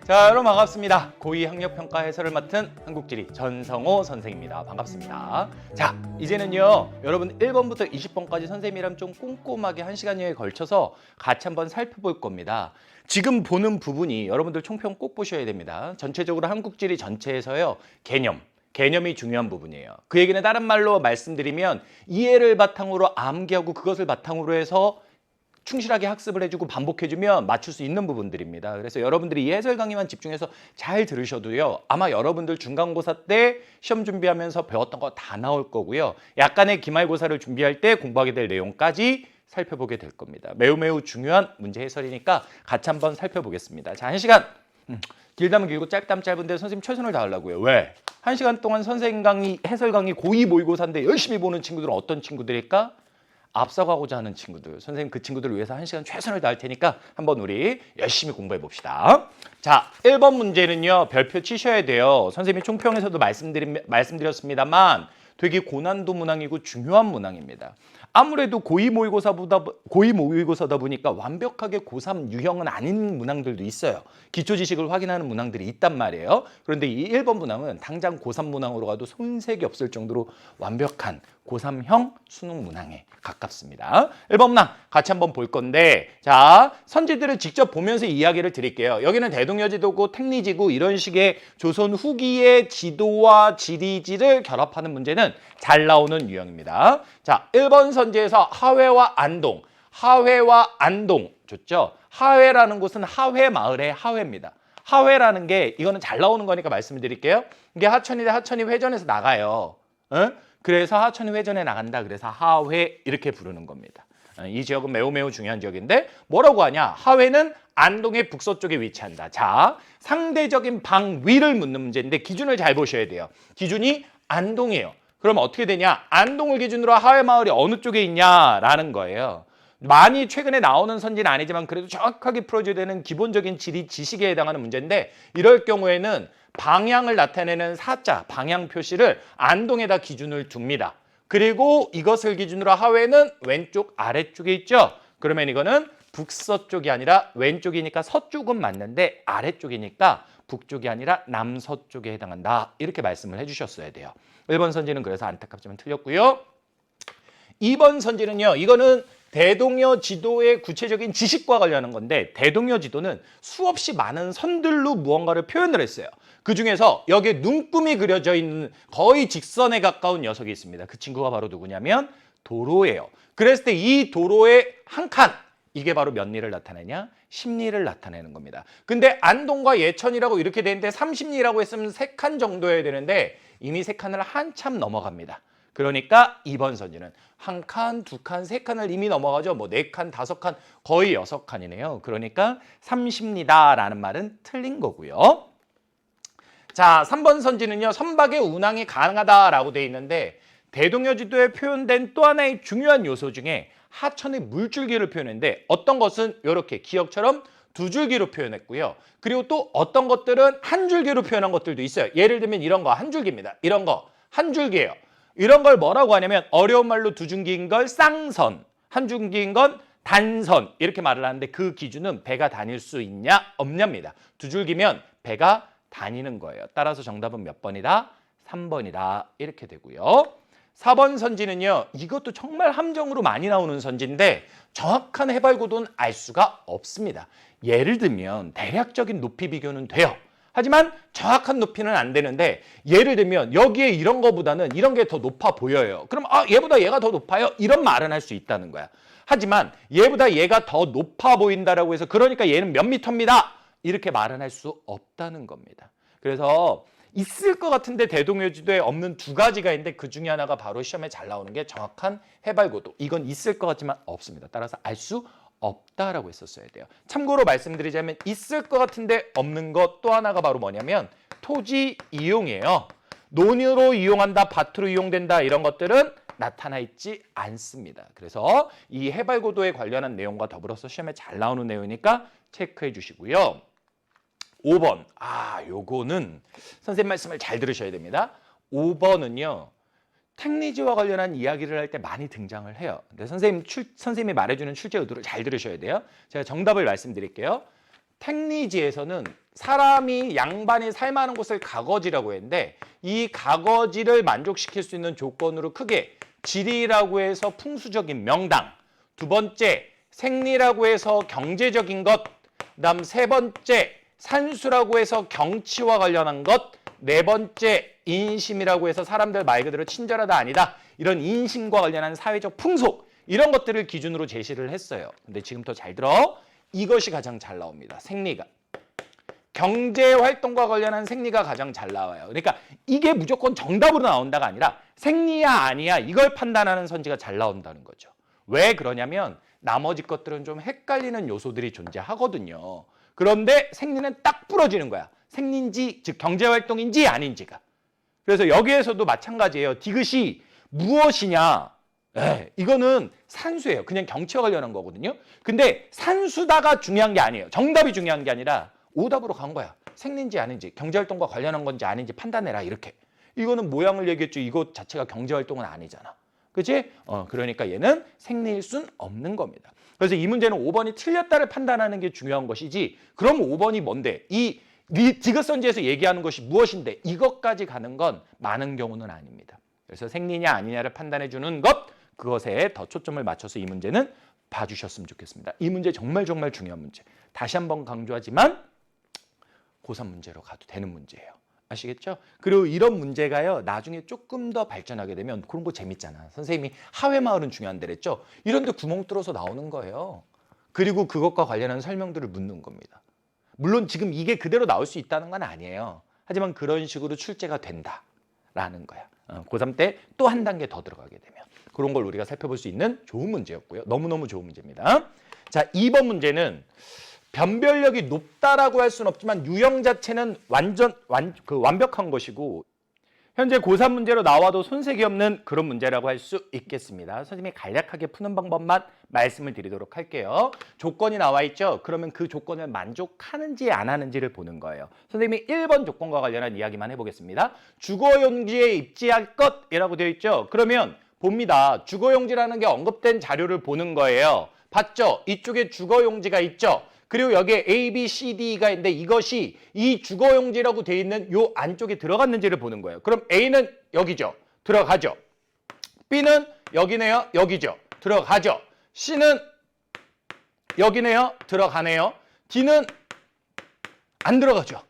자, 여러분 반갑습니다. 고2 학력평가 해설을 맡은 한국지리 전성호 선생입니다. 반갑습니다. 자, 이제는요, 여러분 1번부터 20번까지 선생님이랑 좀 꼼꼼하게 1시간여에 걸쳐서 같이 한번 살펴볼 겁니다. 지금 보는 부분이 여러분들 총평 꼭 보셔야 됩니다. 전체적으로 한국지리 전체에서요, 개념이 중요한 부분이에요. 그 얘기는 다른 말로 말씀드리면 이해를 바탕으로 암기하고 그것을 바탕으로 해서 충실하게 학습을 해주고 반복해주면 맞출 수 있는 부분들입니다. 그래서 여러분들이 이 해설 강의만 집중해서 잘 들으셔도요, 아마 여러분들 중간고사 때 시험 준비하면서 배웠던 거 다 나올 거고요. 약간의 기말고사를 준비할 때 공부하게 될 내용까지 살펴보게 될 겁니다. 매우 중요한 문제 해설이니까 같이 한번 살펴보겠습니다. 자, 1시간 길다면 길고 짧다면 짧은데 선생님 최선을 다하려고요. 왜? 1시간 동안 선생님 강의, 해설 강의 고2 모의고사인데 열심히 보는 친구들은 어떤 친구들일까? 앞서가고자 하는 친구들, 선생님 그 친구들을 위해서 1시간 최선을 다할 테니까 한번 우리 열심히 공부해 봅시다. 자, 1번 문제는요, 별표 치셔야 돼요. 선생님이 총평에서도 말씀드렸습니다만 되게 고난도 문항이고 중요한 문항입니다. 아무래도 고2 모의고사다 보니까 완벽하게 고3 유형은 아닌 문항들도 있어요. 기초 지식을 확인하는 문항들이 있단 말이에요. 그런데 이 1번 문항은 당장 고3 문항으로 가도 손색이 없을 정도로 완벽한 고3형 수능 문항에 가깝습니다. 1번 문항 같이 한번 볼 건데, 자, 선지들을 직접 보면서 이야기를 드릴게요. 여기는 대동여지도고 택리지구 이런 식의 조선 후기의 지도와 지리지를 결합하는 문제는 잘 나오는 유형입니다. 자, 1번 선지에서 하회와 안동 좋죠? 하회라는 곳은 하회 마을의 하회입니다. 하회라는 게 이거는 잘 나오는 거니까 말씀을 드릴게요. 이게 하천인데 하천이 회전해서 나가요. 그래서 하천이 회전에 나간다. 그래서 하회 이렇게 부르는 겁니다. 이 지역은 매우 중요한 지역인데 뭐라고 하냐? 하회는 안동의 북서쪽에 위치한다. 자, 상대적인 방위를 묻는 문제인데 기준을 잘 보셔야 돼요. 기준이 안동이에요. 그럼 어떻게 되냐? 안동을 기준으로 하회 마을이 어느 쪽에 있냐라는 거예요. 많이 최근에 나오는 선지는 아니지만 그래도 정확하게 풀어줘야 되는 기본적인 지리 지식에 해당하는 문제인데, 이럴 경우에는 방향을 나타내는 사자, 방향 표시를 안동에다 기준을 둡니다. 그리고 이것을 기준으로 하회는 왼쪽 아래쪽에 있죠. 그러면 이거는 북서쪽이 아니라 왼쪽이니까 서쪽은 맞는데 아래쪽이니까 북쪽이 아니라 남서쪽에 해당한다. 이렇게 말씀을 해주셨어야 돼요. 1번 선지는 그래서 안타깝지만 틀렸고요. 2번 선지는요, 이거는 대동여 지도의 구체적인 지식과 관련한 건데, 대동여 지도는 수없이 많은 선들로 무언가를 표현을 했어요. 그중에서 여기에 눈금이 그려져 있는 거의 직선에 가까운 녀석이 있습니다. 그 친구가 바로 누구냐면 도로예요. 그랬을 때 이 도로의 한 칸, 이게 바로 몇 리를 나타내냐? 10리를 나타내는 겁니다. 근데 안동과 예천이라고 이렇게 되는데 30리라고 했으면 3칸 정도여야 되는데 이미 3칸을 한참 넘어갑니다. 그러니까 2번 선지는 1칸, 2칸, 3칸을 이미 넘어가죠. 뭐 4칸, 5칸, 거의 6칸이네요. 그러니까 30리다라는 말은 틀린 거고요. 자, 3번 선지는요, 선박의 운항이 가능하다라고 돼 있는데, 대동여지도에 표현된 또 하나의 중요한 요소 중에 하천의 물줄기를 표현했는데, 어떤 것은 이렇게 기역처럼 2줄기로 표현했고요. 그리고 또 어떤 것들은 한 줄기로 표현한 것들도 있어요. 예를 들면 이런 거 한 줄기입니다. 이런 거 한 줄기예요. 이런 걸 뭐라고 하냐면 어려운 말로 2줄기인 걸 쌍선, 한 줄기인 건 단선 이렇게 말을 하는데, 그 기준은 배가 다닐 수 있냐 없냐입니다. 2줄기면 배가 다니는 거예요. 따라서 정답은 몇 번이다? 3번이다. 이렇게 되고요. 4번 선지는요, 이것도 정말 함정으로 많이 나오는 선지인데 정확한 해발고도는 알 수가 없습니다. 예를 들면 대략적인 높이 비교는 돼요. 하지만 정확한 높이는 안 되는데, 예를 들면 여기에 이런 거보다는 이런 게 더 높아 보여요. 그럼 얘보다 얘가 더 높아요? 이런 말은 할 수 있다는 거야. 하지만 얘보다 얘가 더 높아 보인다라고 해서 그러니까 얘는 몇 미터입니다. 이렇게 말은 할 수 없다는 겁니다. 그래서 있을 것 같은데 대동여지도에 없는 2가지가 있는데 그 중에 하나가 바로 시험에 잘 나오는 게 정확한 해발고도. 이건 있을 것 같지만 없습니다. 따라서 알 수 없다라고 했었어야 돼요. 참고로 말씀드리자면 있을 것 같은데 없는 것 또 하나가 바로 뭐냐면 토지 이용이에요. 논으로 이용한다, 밭으로 이용된다 이런 것들은 나타나 있지 않습니다. 그래서 이 해발고도에 관련한 내용과 더불어서 시험에 잘 나오는 내용이니까 체크해 주시고요. 5번, 요거는 선생님 말씀을 잘 들으셔야 됩니다. 5번은요, 택리지와 관련한 이야기를 할 때 많이 등장을 해요. 근데 선생님이 말해주는 출제 의도를 잘 들으셔야 돼요. 제가 정답을 말씀드릴게요. 택리지에서는 사람이 양반이 살만한 곳을 가거지라고 했는데 이 가거지를 만족시킬 수 있는 조건으로 크게 지리라고 해서 풍수적인 명당, 두 번째 생리라고 해서 경제적인 것, 그다음 세 번째 산수라고 해서 경치와 관련한 것, 네 번째 인심이라고 해서 사람들 말 그대로 친절하다 아니다 이런 인심과 관련한 사회적 풍속 이런 것들을 기준으로 제시를 했어요. 근데 지금부터 잘 들어. 이것이 가장 잘 나옵니다. 생리가. 경제활동과 관련한 생리가 가장 잘 나와요. 그러니까 이게 무조건 정답으로 나온다가 아니라 생리야 아니야 이걸 판단하는 선지가 잘 나온다는 거죠. 왜 그러냐면 나머지 것들은 좀 헷갈리는 요소들이 존재하거든요. 그런데 생리는 딱 부러지는 거야. 생리인지 즉 경제활동인지 아닌지가. 그래서 여기에서도 마찬가지예요. 디귿이 무엇이냐. 이거는 산수예요. 그냥 경치와 관련한 거거든요. 근데 산수다가 중요한 게 아니에요. 정답이 중요한 게 아니라 오답으로 간 거야. 생리인지 아닌지 경제활동과 관련한 건지 아닌지 판단해라 이렇게. 이거는 모양을 얘기했죠. 이것 자체가 경제활동은 아니잖아. 그치? 그러니까 얘는 생리일 순 없는 겁니다. 그래서 이 문제는 5번이 틀렸다를 판단하는 게 중요한 것이지 그럼 5번이 뭔데? 이 디귿선지에서 얘기하는 것이 무엇인데 이것까지 가는 건 많은 경우는 아닙니다. 그래서 생리냐 아니냐를 판단해 주는 것 그것에 더 초점을 맞춰서 이 문제는 봐주셨으면 좋겠습니다. 이 문제 정말 중요한 문제. 다시 한번 강조하지만 고3 문제로 가도 되는 문제예요. 아시겠죠? 그리고 이런 문제가요. 나중에 조금 더 발전하게 되면 그런 거 재밌잖아. 선생님이 하회마을은 중요한데 그랬죠? 이런 데 구멍 뚫어서 나오는 거예요. 그리고 그것과 관련한 설명들을 묻는 겁니다. 물론 지금 이게 그대로 나올 수 있다는 건 아니에요. 하지만 그런 식으로 출제가 된다라는 거야. 고3 때 또 한 단계 더 들어가게 되면. 그런 걸 우리가 살펴볼 수 있는 좋은 문제였고요. 너무너무 좋은 문제입니다. 자, 2번 문제는 변별력이 높다라고 할 수는 없지만 유형 자체는 완벽한 것이고 현재 고3 문제로 나와도 손색이 없는 그런 문제라고 할 수 있겠습니다. 선생님이 간략하게 푸는 방법만 말씀을 드리도록 할게요. 조건이 나와 있죠? 그러면 그 조건을 만족하는지 안 하는지를 보는 거예요. 선생님이 1번 조건과 관련한 이야기만 해보겠습니다. 주거용지에 입지할 것이라고 되어 있죠? 그러면 봅니다. 주거용지라는 게 언급된 자료를 보는 거예요. 봤죠? 이쪽에 주거용지가 있죠? 그리고 여기에 A, B, C, D가 있는데 이것이 이 주거용지라고 되어 있는 요 안쪽에 들어갔는지를 보는 거예요. 그럼 A는 여기죠. 들어가죠. B는 여기네요. 여기죠. 들어가죠. C는 여기네요. 들어가네요. D는 안 들어가죠.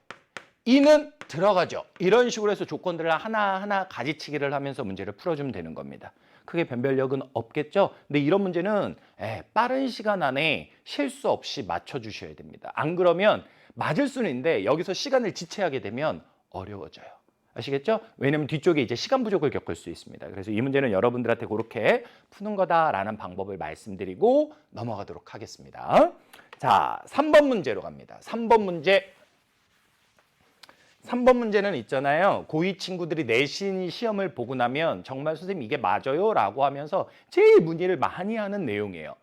E는 들어가죠. 이런 식으로 해서 조건들을 하나하나 가지치기를 하면서 문제를 풀어주면 되는 겁니다. 크게 변별력은 없겠죠? 근데 이런 문제는 빠른 시간 안에 실수 없이 맞춰주셔야 됩니다. 안 그러면 맞을 수는 있는데 여기서 시간을 지체하게 되면 어려워져요. 아시겠죠? 왜냐면 뒤쪽에 이제 시간 부족을 겪을 수 있습니다. 그래서 이 문제는 여러분들한테 그렇게 푸는 거다라는 방법을 말씀드리고 넘어가도록 하겠습니다. 자, 3번 문제로 갑니다. 3번 문제는 있잖아요. 고2 친구들이 내신 시험을 보고 나면 정말 선생님 이게 맞아요? 라고 하면서 제일 문의를 많이 하는 내용이에요.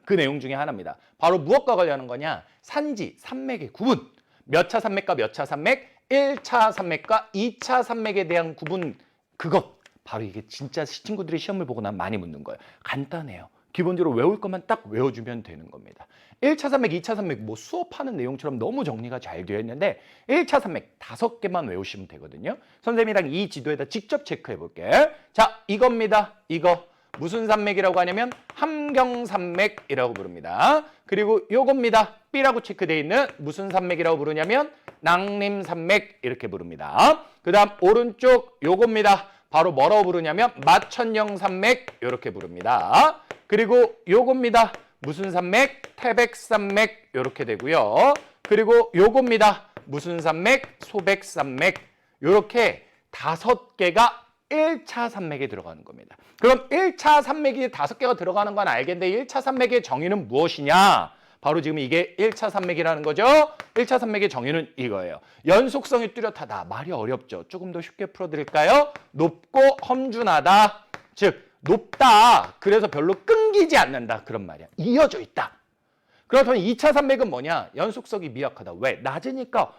그 내용 중에 하나입니다. 바로 무엇과 관련한 거냐? 산지, 산맥의 구분. 몇 차 산맥과 몇 차 산맥, 1차 산맥과 2차 산맥에 대한 구분. 그것. 바로 이게 진짜 친구들이 시험을 보고 나면 많이 묻는 거예요. 간단해요. 기본적으로 외울 것만 딱 외워주면 되는 겁니다. 1차 산맥, 2차 산맥 뭐 수업하는 내용처럼 너무 정리가 잘 되어 있는데 1차 산맥 5개만 외우시면 되거든요. 선생님이랑 이 지도에다 직접 체크해 볼게. 자, 이겁니다. 이거 무슨 산맥이라고 하냐면 함경산맥이라고 부릅니다. 그리고 요겁니다. B라고 체크되어 있는 무슨 산맥이라고 부르냐면 낭림산맥 이렇게 부릅니다. 그 다음 오른쪽 요겁니다. 바로 뭐라고 부르냐면 마천령산맥 이렇게 부릅니다. 그리고 요겁니다. 무슨 산맥? 태백산맥 이렇게 되고요. 그리고 요겁니다. 무슨 산맥? 소백산맥. 이렇게 5개가 1차 산맥에 들어가는 겁니다. 그럼 1차 산맥이 5개가 들어가는 건 알겠는데 1차 산맥의 정의는 무엇이냐? 바로 지금 이게 1차 산맥이라는 거죠. 1차 산맥의 정의는 이거예요. 연속성이 뚜렷하다. 말이 어렵죠. 조금 더 쉽게 풀어드릴까요? 높고 험준하다. 즉 높다. 그래서 별로 끊기지 않는다. 그런 말이야. 이어져 있다. 그렇다면 2차 산맥은 뭐냐? 연속성이 미약하다. 왜? 낮으니까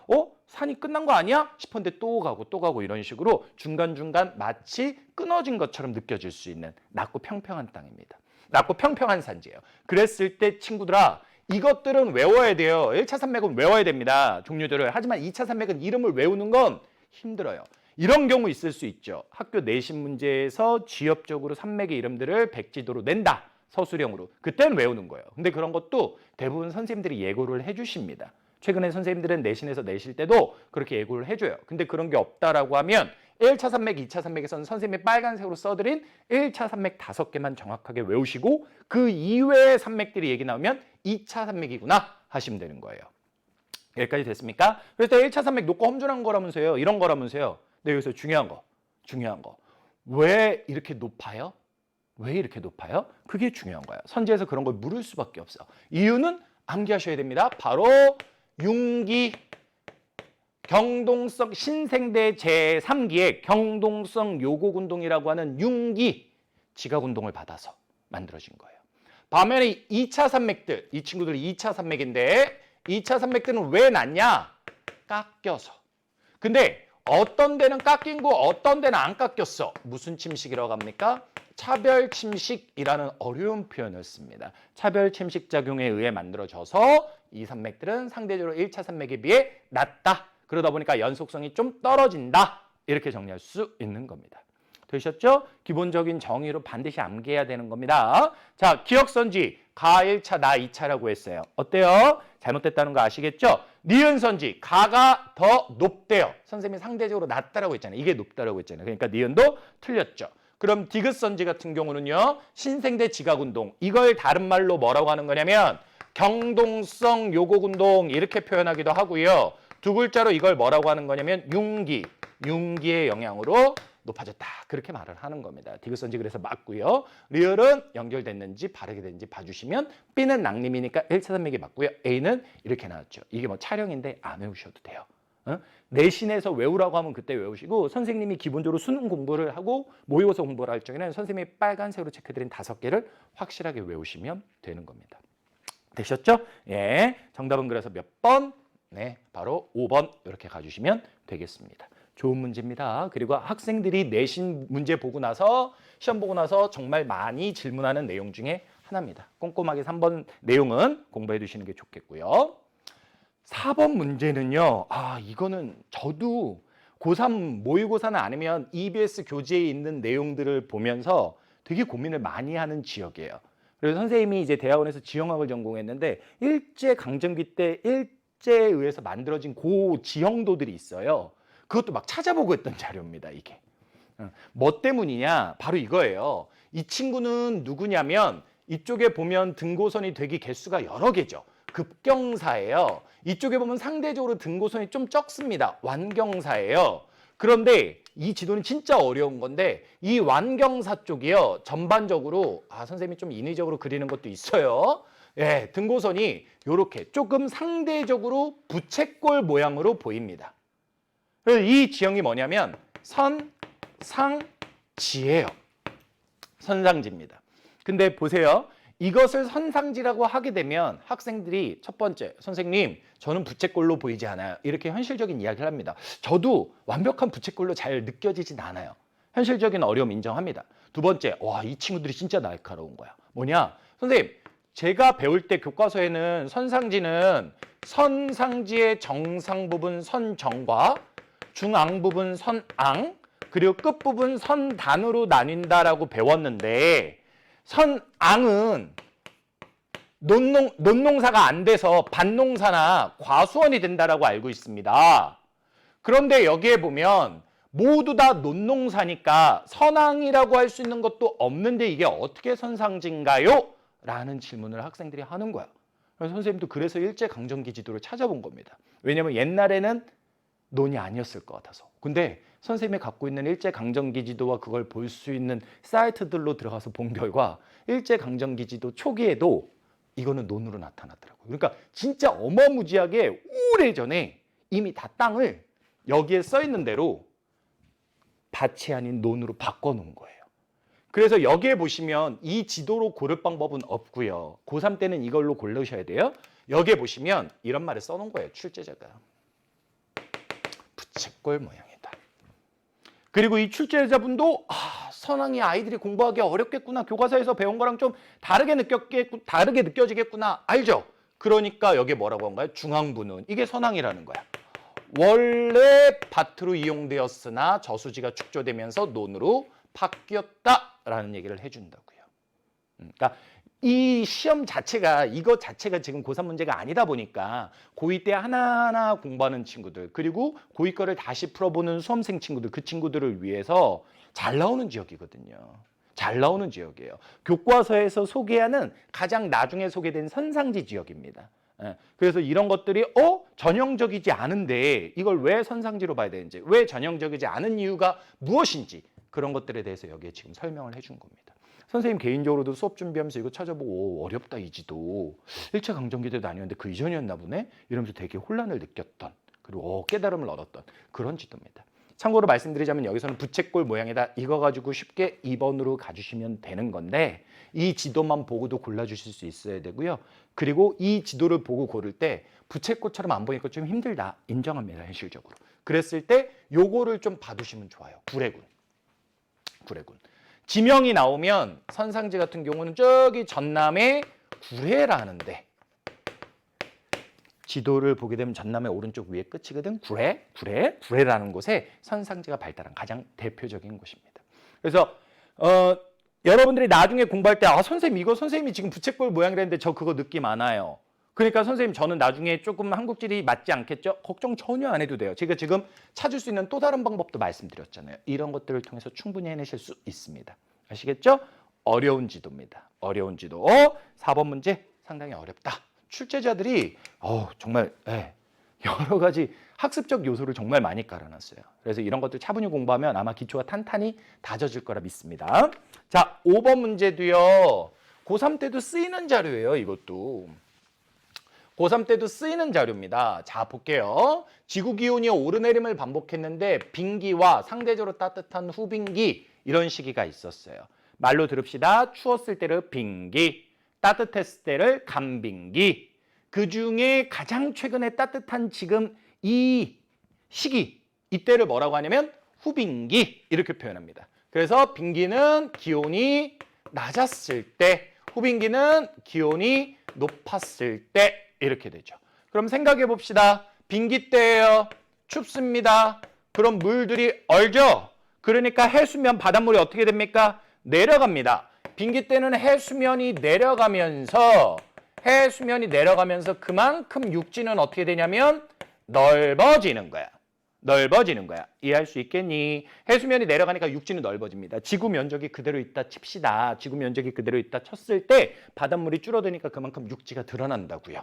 산이 끝난 거 아니야? 싶었는데 또 가고 이런 식으로 중간중간 마치 끊어진 것처럼 느껴질 수 있는 낮고 평평한 땅입니다. 낮고 평평한 산지예요. 그랬을 때 친구들아 이것들은 외워야 돼요. 1차 산맥은 외워야 됩니다. 종류들을. 하지만 2차 산맥은 이름을 외우는 건 힘들어요. 이런 경우 있을 수 있죠. 학교 내신 문제에서 지엽적으로 산맥의 이름들을 백지도로 낸다. 서술형으로. 그때는 외우는 거예요. 근데 그런 것도 대부분 선생님들이 예고를 해주십니다. 최근에 선생님들은 내신에서 내실 때도 그렇게 예고를 해줘요. 근데 그런 게 없다라고 하면 1차 산맥, 2차 산맥에서는 선생님이 빨간색으로 써드린 1차 산맥 5개만 정확하게 외우시고 그 이외의 산맥들이 얘기 나오면 2차 산맥이구나 하시면 되는 거예요. 여기까지 됐습니까? 그래서 1차 산맥 높고 험준한 거라면서요. 이런 거라면서요. 근데 여기서 중요한 거. 왜 이렇게 높아요? 왜 이렇게 높아요? 그게 중요한 거예요. 선지에서 그런 걸 물을 수밖에 없어. 이유는 암기하셔야 됩니다. 바로 융기 경동성 신생대 제3기의 경동성 요곡운동이라고 하는 융기 지각운동을 받아서 만들어진 거예요. 반면에 2차 산맥들, 이 친구들이 2차 산맥인데 2차 산맥들은 왜 났냐? 깎여서. 근데 어떤 데는 깎인 거 어떤 데는 안 깎였어. 무슨 침식이라고 합니까? 차별 침식이라는 어려운 표현을 씁니다. 차별 침식 작용에 의해 만들어져서 이 산맥들은 상대적으로 1차 산맥에 비해 낮다. 그러다 보니까 연속성이 좀 떨어진다. 이렇게 정리할 수 있는 겁니다. 되셨죠? 기본적인 정의로 반드시 암기해야 되는 겁니다. 자, 기억선지 가 1차, 나 2차라고 했어요. 어때요? 잘못됐다는 거 아시겠죠? 니은선지 가가 더 높대요. 선생님이 상대적으로 낮다라고 했잖아요. 이게 높다라고 했잖아요. 그러니까 니은도 틀렸죠. 그럼 디귿선지 같은 경우는요. 신생대 지각운동. 이걸 다른 말로 뭐라고 하는 거냐면 경동성 요곡운동 이렇게 표현하기도 하고요. 두 글자로 이걸 뭐라고 하는 거냐면 융기의 영향으로 높아졌다. 그렇게 말을 하는 겁니다. 디귿선지 그래서 맞고요. 리을은 연결됐는지 바르게 됐는지 봐주시면 B는 낭림이니까 1차 산맥이 맞고요. A는 이렇게 나왔죠. 이게 뭐 촬영인데 안 외우셔도 돼요. 내신에서 외우라고 하면 그때 외우시고 선생님이 기본적으로 수능 공부를 하고 모의고사 공부를 할 적에는 선생님이 빨간색으로 체크드린 5개를 확실하게 외우시면 되는 겁니다. 되셨죠? 예, 정답은 그래서 몇 번? 네, 바로 5번 이렇게 가주시면 되겠습니다. 좋은 문제입니다. 그리고 학생들이 내신 문제 보고 나서 시험 보고 나서 정말 많이 질문하는 내용 중에 하나입니다. 꼼꼼하게 3번 내용은 공부해 두시는 게 좋겠고요. 4번 문제는요. 이거는 저도 고3 모의고사는 아니면 EBS 교재에 있는 내용들을 보면서 되게 고민을 많이 하는 지역이에요. 그래서 선생님이 이제 대학원에서 지형학을 전공했는데 일제강점기 때 일제에 의해서 만들어진 고 지형도들이 있어요. 그것도 막 찾아보고 했던 자료입니다, 이게. 뭐 때문이냐? 바로 이거예요. 이 친구는 누구냐면 이쪽에 보면 등고선이 되게 개수가 여러 개죠. 급경사예요. 이쪽에 보면 상대적으로 등고선이 좀 적습니다. 완경사예요. 그런데 이 지도는 진짜 어려운 건데 이 완경사 쪽이요. 전반적으로 선생님이 좀 인위적으로 그리는 것도 있어요. 예, 등고선이 이렇게 조금 상대적으로 부채꼴 모양으로 보입니다. 그래서 이 지형이 뭐냐면 선상지예요. 선상지입니다. 근데 보세요. 이것을 선상지라고 하게 되면 학생들이 첫 번째, 선생님, 저는 부채꼴로 보이지 않아요. 이렇게 현실적인 이야기를 합니다. 저도 완벽한 부채꼴로 잘 느껴지진 않아요. 현실적인 어려움 인정합니다. 두 번째, 이 친구들이 진짜 날카로운 거야. 뭐냐? 선생님, 제가 배울 때 교과서에는 선상지는 선상지의 정상 부분 선정과 중앙 부분 선앙, 그리고 끝 부분 선단으로 나뉜다라고 배웠는데 선앙은 논농사가 안 돼서 반농사나 과수원이 된다라고 알고 있습니다. 그런데 여기에 보면 모두 다 논농사니까 선앙이라고 할 수 있는 것도 없는데 이게 어떻게 선상지인가요? 라는 질문을 학생들이 하는 거야. 그래서 선생님도 그래서 일제강점기 지도를 찾아본 겁니다. 왜냐하면 옛날에는 논이 아니었을 것 같아서. 근데 선생님이 갖고 있는 일제강점기 지도와 그걸 볼 수 있는 사이트들로 들어가서 본 결과 일제강점기 지도 초기에도 이거는 논으로 나타났더라고요. 그러니까 진짜 어마무지하게 오래전에 이미 다 땅을 여기에 써 있는 대로 밭이 아닌 논으로 바꿔놓은 거예요. 그래서 여기에 보시면 이 지도로 고를 방법은 없고요. 고3 때는 이걸로 고르셔야 돼요. 여기에 보시면 이런 말을 써놓은 거예요. 출제자가. 부채꼴 모양이다. 그리고 이 출제자분도 선왕이 아이들이 공부하기 어렵겠구나. 교과서에서 배운 거랑 좀 다르게 느껴지겠구나. 알죠? 그러니까 여기에 뭐라고 한 거야? 중앙부는. 이게 선항이라는 거야. 원래 밭으로 이용되었으나 저수지가 축조되면서 논으로 바뀌었다라는 얘기를 해준다고요. 그러니까 이 시험 자체가 이것 자체가 지금 고3 문제가 아니다 보니까 고2 때 하나하나 공부하는 친구들 그리고 고2 거를 다시 풀어보는 수험생 친구들 그 친구들을 위해서 잘 나오는 지역이거든요. 잘 나오는 지역이에요. 교과서에서 소개하는 가장 나중에 소개된 선상지 지역입니다. 그래서 이런 것들이 전형적이지 않은데 이걸 왜 선상지로 봐야 되는지 왜 전형적이지 않은 이유가 무엇인지 그런 것들에 대해서 여기에 지금 설명을 해준 겁니다. 선생님 개인적으로도 수업 준비하면서 이거 찾아보고 어렵다 이 지도 1차 강점기 때도 아니었는데 그 이전이었나 보네 이러면서 되게 혼란을 느꼈던 그리고 깨달음을 얻었던 그런 지도입니다. 참고로 말씀드리자면 여기서는 부채꼴 모양이다 이거 가지고 쉽게 2번으로 가주시면 되는 건데 이 지도만 보고도 골라주실 수 있어야 되고요. 그리고 이 지도를 보고 고를 때 부채꼴처럼 안 보니까 좀 힘들다 인정합니다. 현실적으로. 그랬을 때 요거를 좀 봐두시면 좋아요. 구례군. 지명이 나오면 선상지 같은 경우는 저기 전남의 구례라는데 지도를 보게 되면 전남의 오른쪽 위에 끝이거든. 구례라는 곳에 선상지가 발달한 가장 대표적인 곳입니다. 그래서 여러분들이 나중에 공부할 때 선생님 이거 선생님이 지금 부채꼴 모양이라는데 저 그거 느낌 안 와요. 그러니까 선생님 저는 나중에 조금 한국지리 맞지 않겠죠? 걱정 전혀 안 해도 돼요. 제가 지금 찾을 수 있는 또 다른 방법도 말씀드렸잖아요. 이런 것들을 통해서 충분히 해내실 수 있습니다. 아시겠죠? 어려운 지도입니다. 어려운 지도. 4번 문제 상당히 어렵다. 출제자들이 정말 여러 가지 학습적 요소를 정말 많이 깔아놨어요. 그래서 이런 것들 차분히 공부하면 아마 기초가 탄탄히 다져질 거라 믿습니다. 자, 5번 문제도요. 고3 때도 쓰이는 자료예요. 이것도. 고3 때도 쓰이는 자료입니다. 자, 볼게요. 지구기온이 오르내림을 반복했는데 빙기와 상대적으로 따뜻한 후빙기 이런 시기가 있었어요. 말로 들읍시다. 추웠을 때를 빙기, 따뜻했을 때를 간빙기. 그중에 가장 최근에 따뜻한 지금 이 시기, 이때를 뭐라고 하냐면 후빙기 이렇게 표현합니다. 그래서 빙기는 기온이 낮았을 때, 후빙기는 기온이 높았을 때 이렇게 되죠. 그럼 생각해 봅시다. 빙기 때예요. 춥습니다. 그럼 물들이 얼죠. 그러니까 해수면 바닷물이 어떻게 됩니까? 내려갑니다. 빙기 때는 해수면이 내려가면서 그만큼 육지는 어떻게 되냐면 넓어지는 거야. 이해할 수 있겠니? 해수면이 내려가니까 육지는 넓어집니다. 지구 면적이 그대로 있다 칩시다. 지구 면적이 그대로 있다 쳤을 때 바닷물이 줄어드니까 그만큼 육지가 드러난다고요.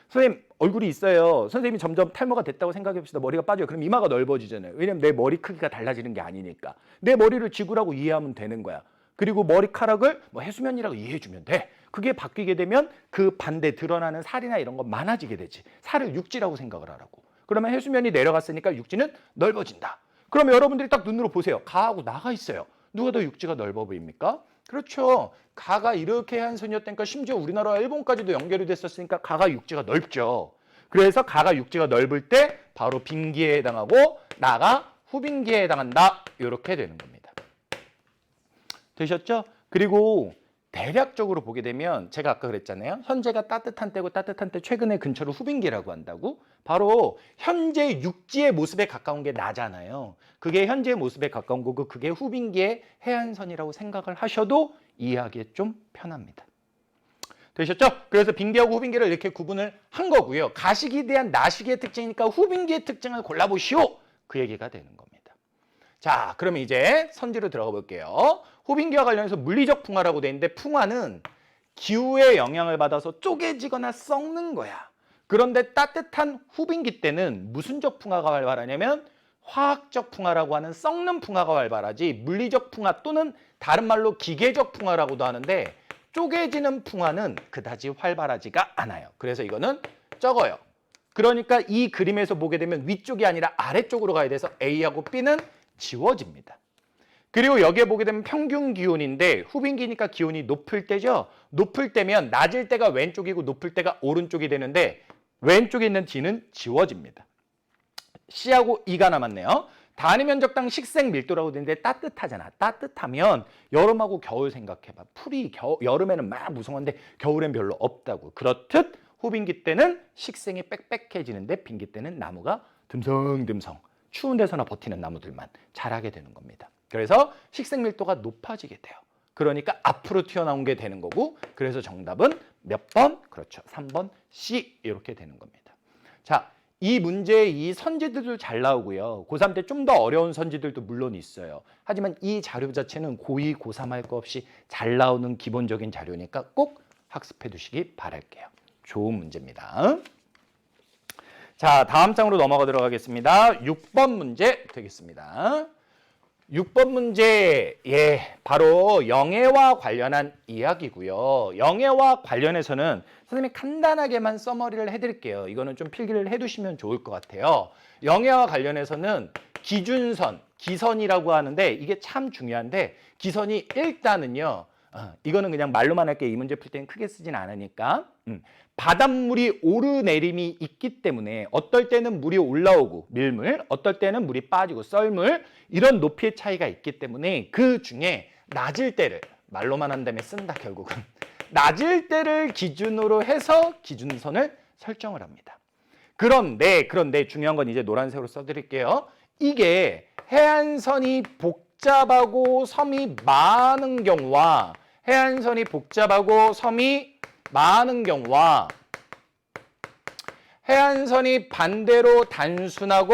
선생님 얼굴이 있어요. 선생님이 점점 탈모가 됐다고 생각해 봅시다. 머리가 빠져요. 그럼 이마가 넓어지잖아요. 왜냐면 내 머리 크기가 달라지는 게 아니니까. 내 머리를 지구라고 이해하면 되는 거야. 그리고 머리카락을 해수면이라고 이해해주면 돼. 그게 바뀌게 되면 그 반대 드러나는 살이나 이런 거 많아지게 되지. 살을 육지라고 생각을 하라고. 그러면 해수면이 내려갔으니까 육지는 넓어진다. 그러면 여러분들이 딱 눈으로 보세요. 가하고 나가 있어요. 누가 더 육지가 넓어 보입니까? 그렇죠. 가가 이렇게 해안선이었다니까 심지어 우리나라와 일본까지도 연결이 됐었으니까 가가 육지가 넓죠. 그래서 가가 육지가 넓을 때 바로 빙기에 해당하고 나가 후빙기에 해당한다. 이렇게 되는 겁니다. 되셨죠? 그리고 대략적으로 보게 되면 제가 아까 그랬잖아요. 현재가 따뜻한 때고 따뜻한 때 최근에 근처를 후빙기라고 한다고. 바로 현재 육지의 모습에 가까운 게 나잖아요. 그게 현재의 모습에 가까운 거고 그게 후빙기의 해안선이라고 생각을 하셔도 이해하기에 좀 편합니다. 되셨죠? 그래서 빙기하고 후빙기를 이렇게 구분을 한 거고요. 가시기에 대한 나시기의 특징이니까 후빙기의 특징을 골라보시오. 그 얘기가 되는 겁니다. 자, 그러면 이제 선지로 들어가 볼게요. 후빙기와 관련해서 물리적 풍화라고 돼 있는데 풍화는 기후의 영향을 받아서 쪼개지거나 썩는 거야. 그런데 따뜻한 후빙기 때는 무슨적 풍화가 활발하냐면 화학적 풍화라고 하는 썩는 풍화가 활발하지 물리적 풍화 또는 다른 말로 기계적 풍화라고도 하는데 쪼개지는 풍화는 그다지 활발하지가 않아요. 그래서 이거는 적어요. 그러니까 이 그림에서 보게 되면 위쪽이 아니라 아래쪽으로 가야 돼서 A하고 B는 지워집니다. 그리고 여기에 보게 되면 평균 기온인데 후빙기니까 기온이 높을 때죠. 높을 때면 낮을 때가 왼쪽이고 높을 때가 오른쪽이 되는데 왼쪽에 있는 D는 지워집니다. C하고 E가 남았네요. 단위 면적당 식생 밀도라고 되는데 따뜻하잖아. 따뜻하면 여름하고 겨울 생각해봐. 풀이 여름에는 막 무성한데 겨울엔 별로 없다고. 그렇듯 후빈기 때는 식생이 빽빽해지는데 빈기 때는 나무가 듬성듬성 추운 데서나 버티는 나무들만 자라게 되는 겁니다. 그래서 식생 밀도가 높아지게 돼요. 그러니까 앞으로 튀어나온 게 되는 거고, 그래서 정답은 몇 번? 그렇죠. 3번 C 이렇게 되는 겁니다. 자, 이 문제에 이 선지들도 잘 나오고요. 고3 때 좀 더 어려운 선지들도 물론 있어요. 하지만 이 자료 자체는 고2, 고3 할 거 없이 잘 나오는 기본적인 자료니까 꼭 학습해 두시기 바랄게요. 좋은 문제입니다. 자, 다음 장으로 넘어가도록 하겠습니다. 6번 문제 되겠습니다. 6번 문제, 바로 영예와 관련한 이야기고요. 영예와 관련해서는 선생님이 간단하게만 써머리를 해드릴게요. 이거는 좀 필기를 해두시면 좋을 것 같아요. 영예와 관련해서는 기준선, 기선이라고 하는데 이게 참 중요한데, 기선이 일단은요, 이거는 그냥 말로만 할게요. 이 문제 풀 때는 크게 쓰진 않으니까. 바닷물이 오르내림이 있기 때문에 어떨 때는 물이 올라오고 밀물, 어떨 때는 물이 빠지고 썰물, 이런 높이의 차이가 있기 때문에 그 중에 낮을 때를, 말로만 한 다음에 쓴다 결국은, 낮을 때를 기준으로 해서 기준선을 설정을 합니다. 그런데 중요한 건 이제 노란색으로 써드릴게요. 이게 해안선이 복잡하고 섬이 많은 경우와 해안선이 복잡하고 섬이 많은 경우와 해안선이 반대로 단순하고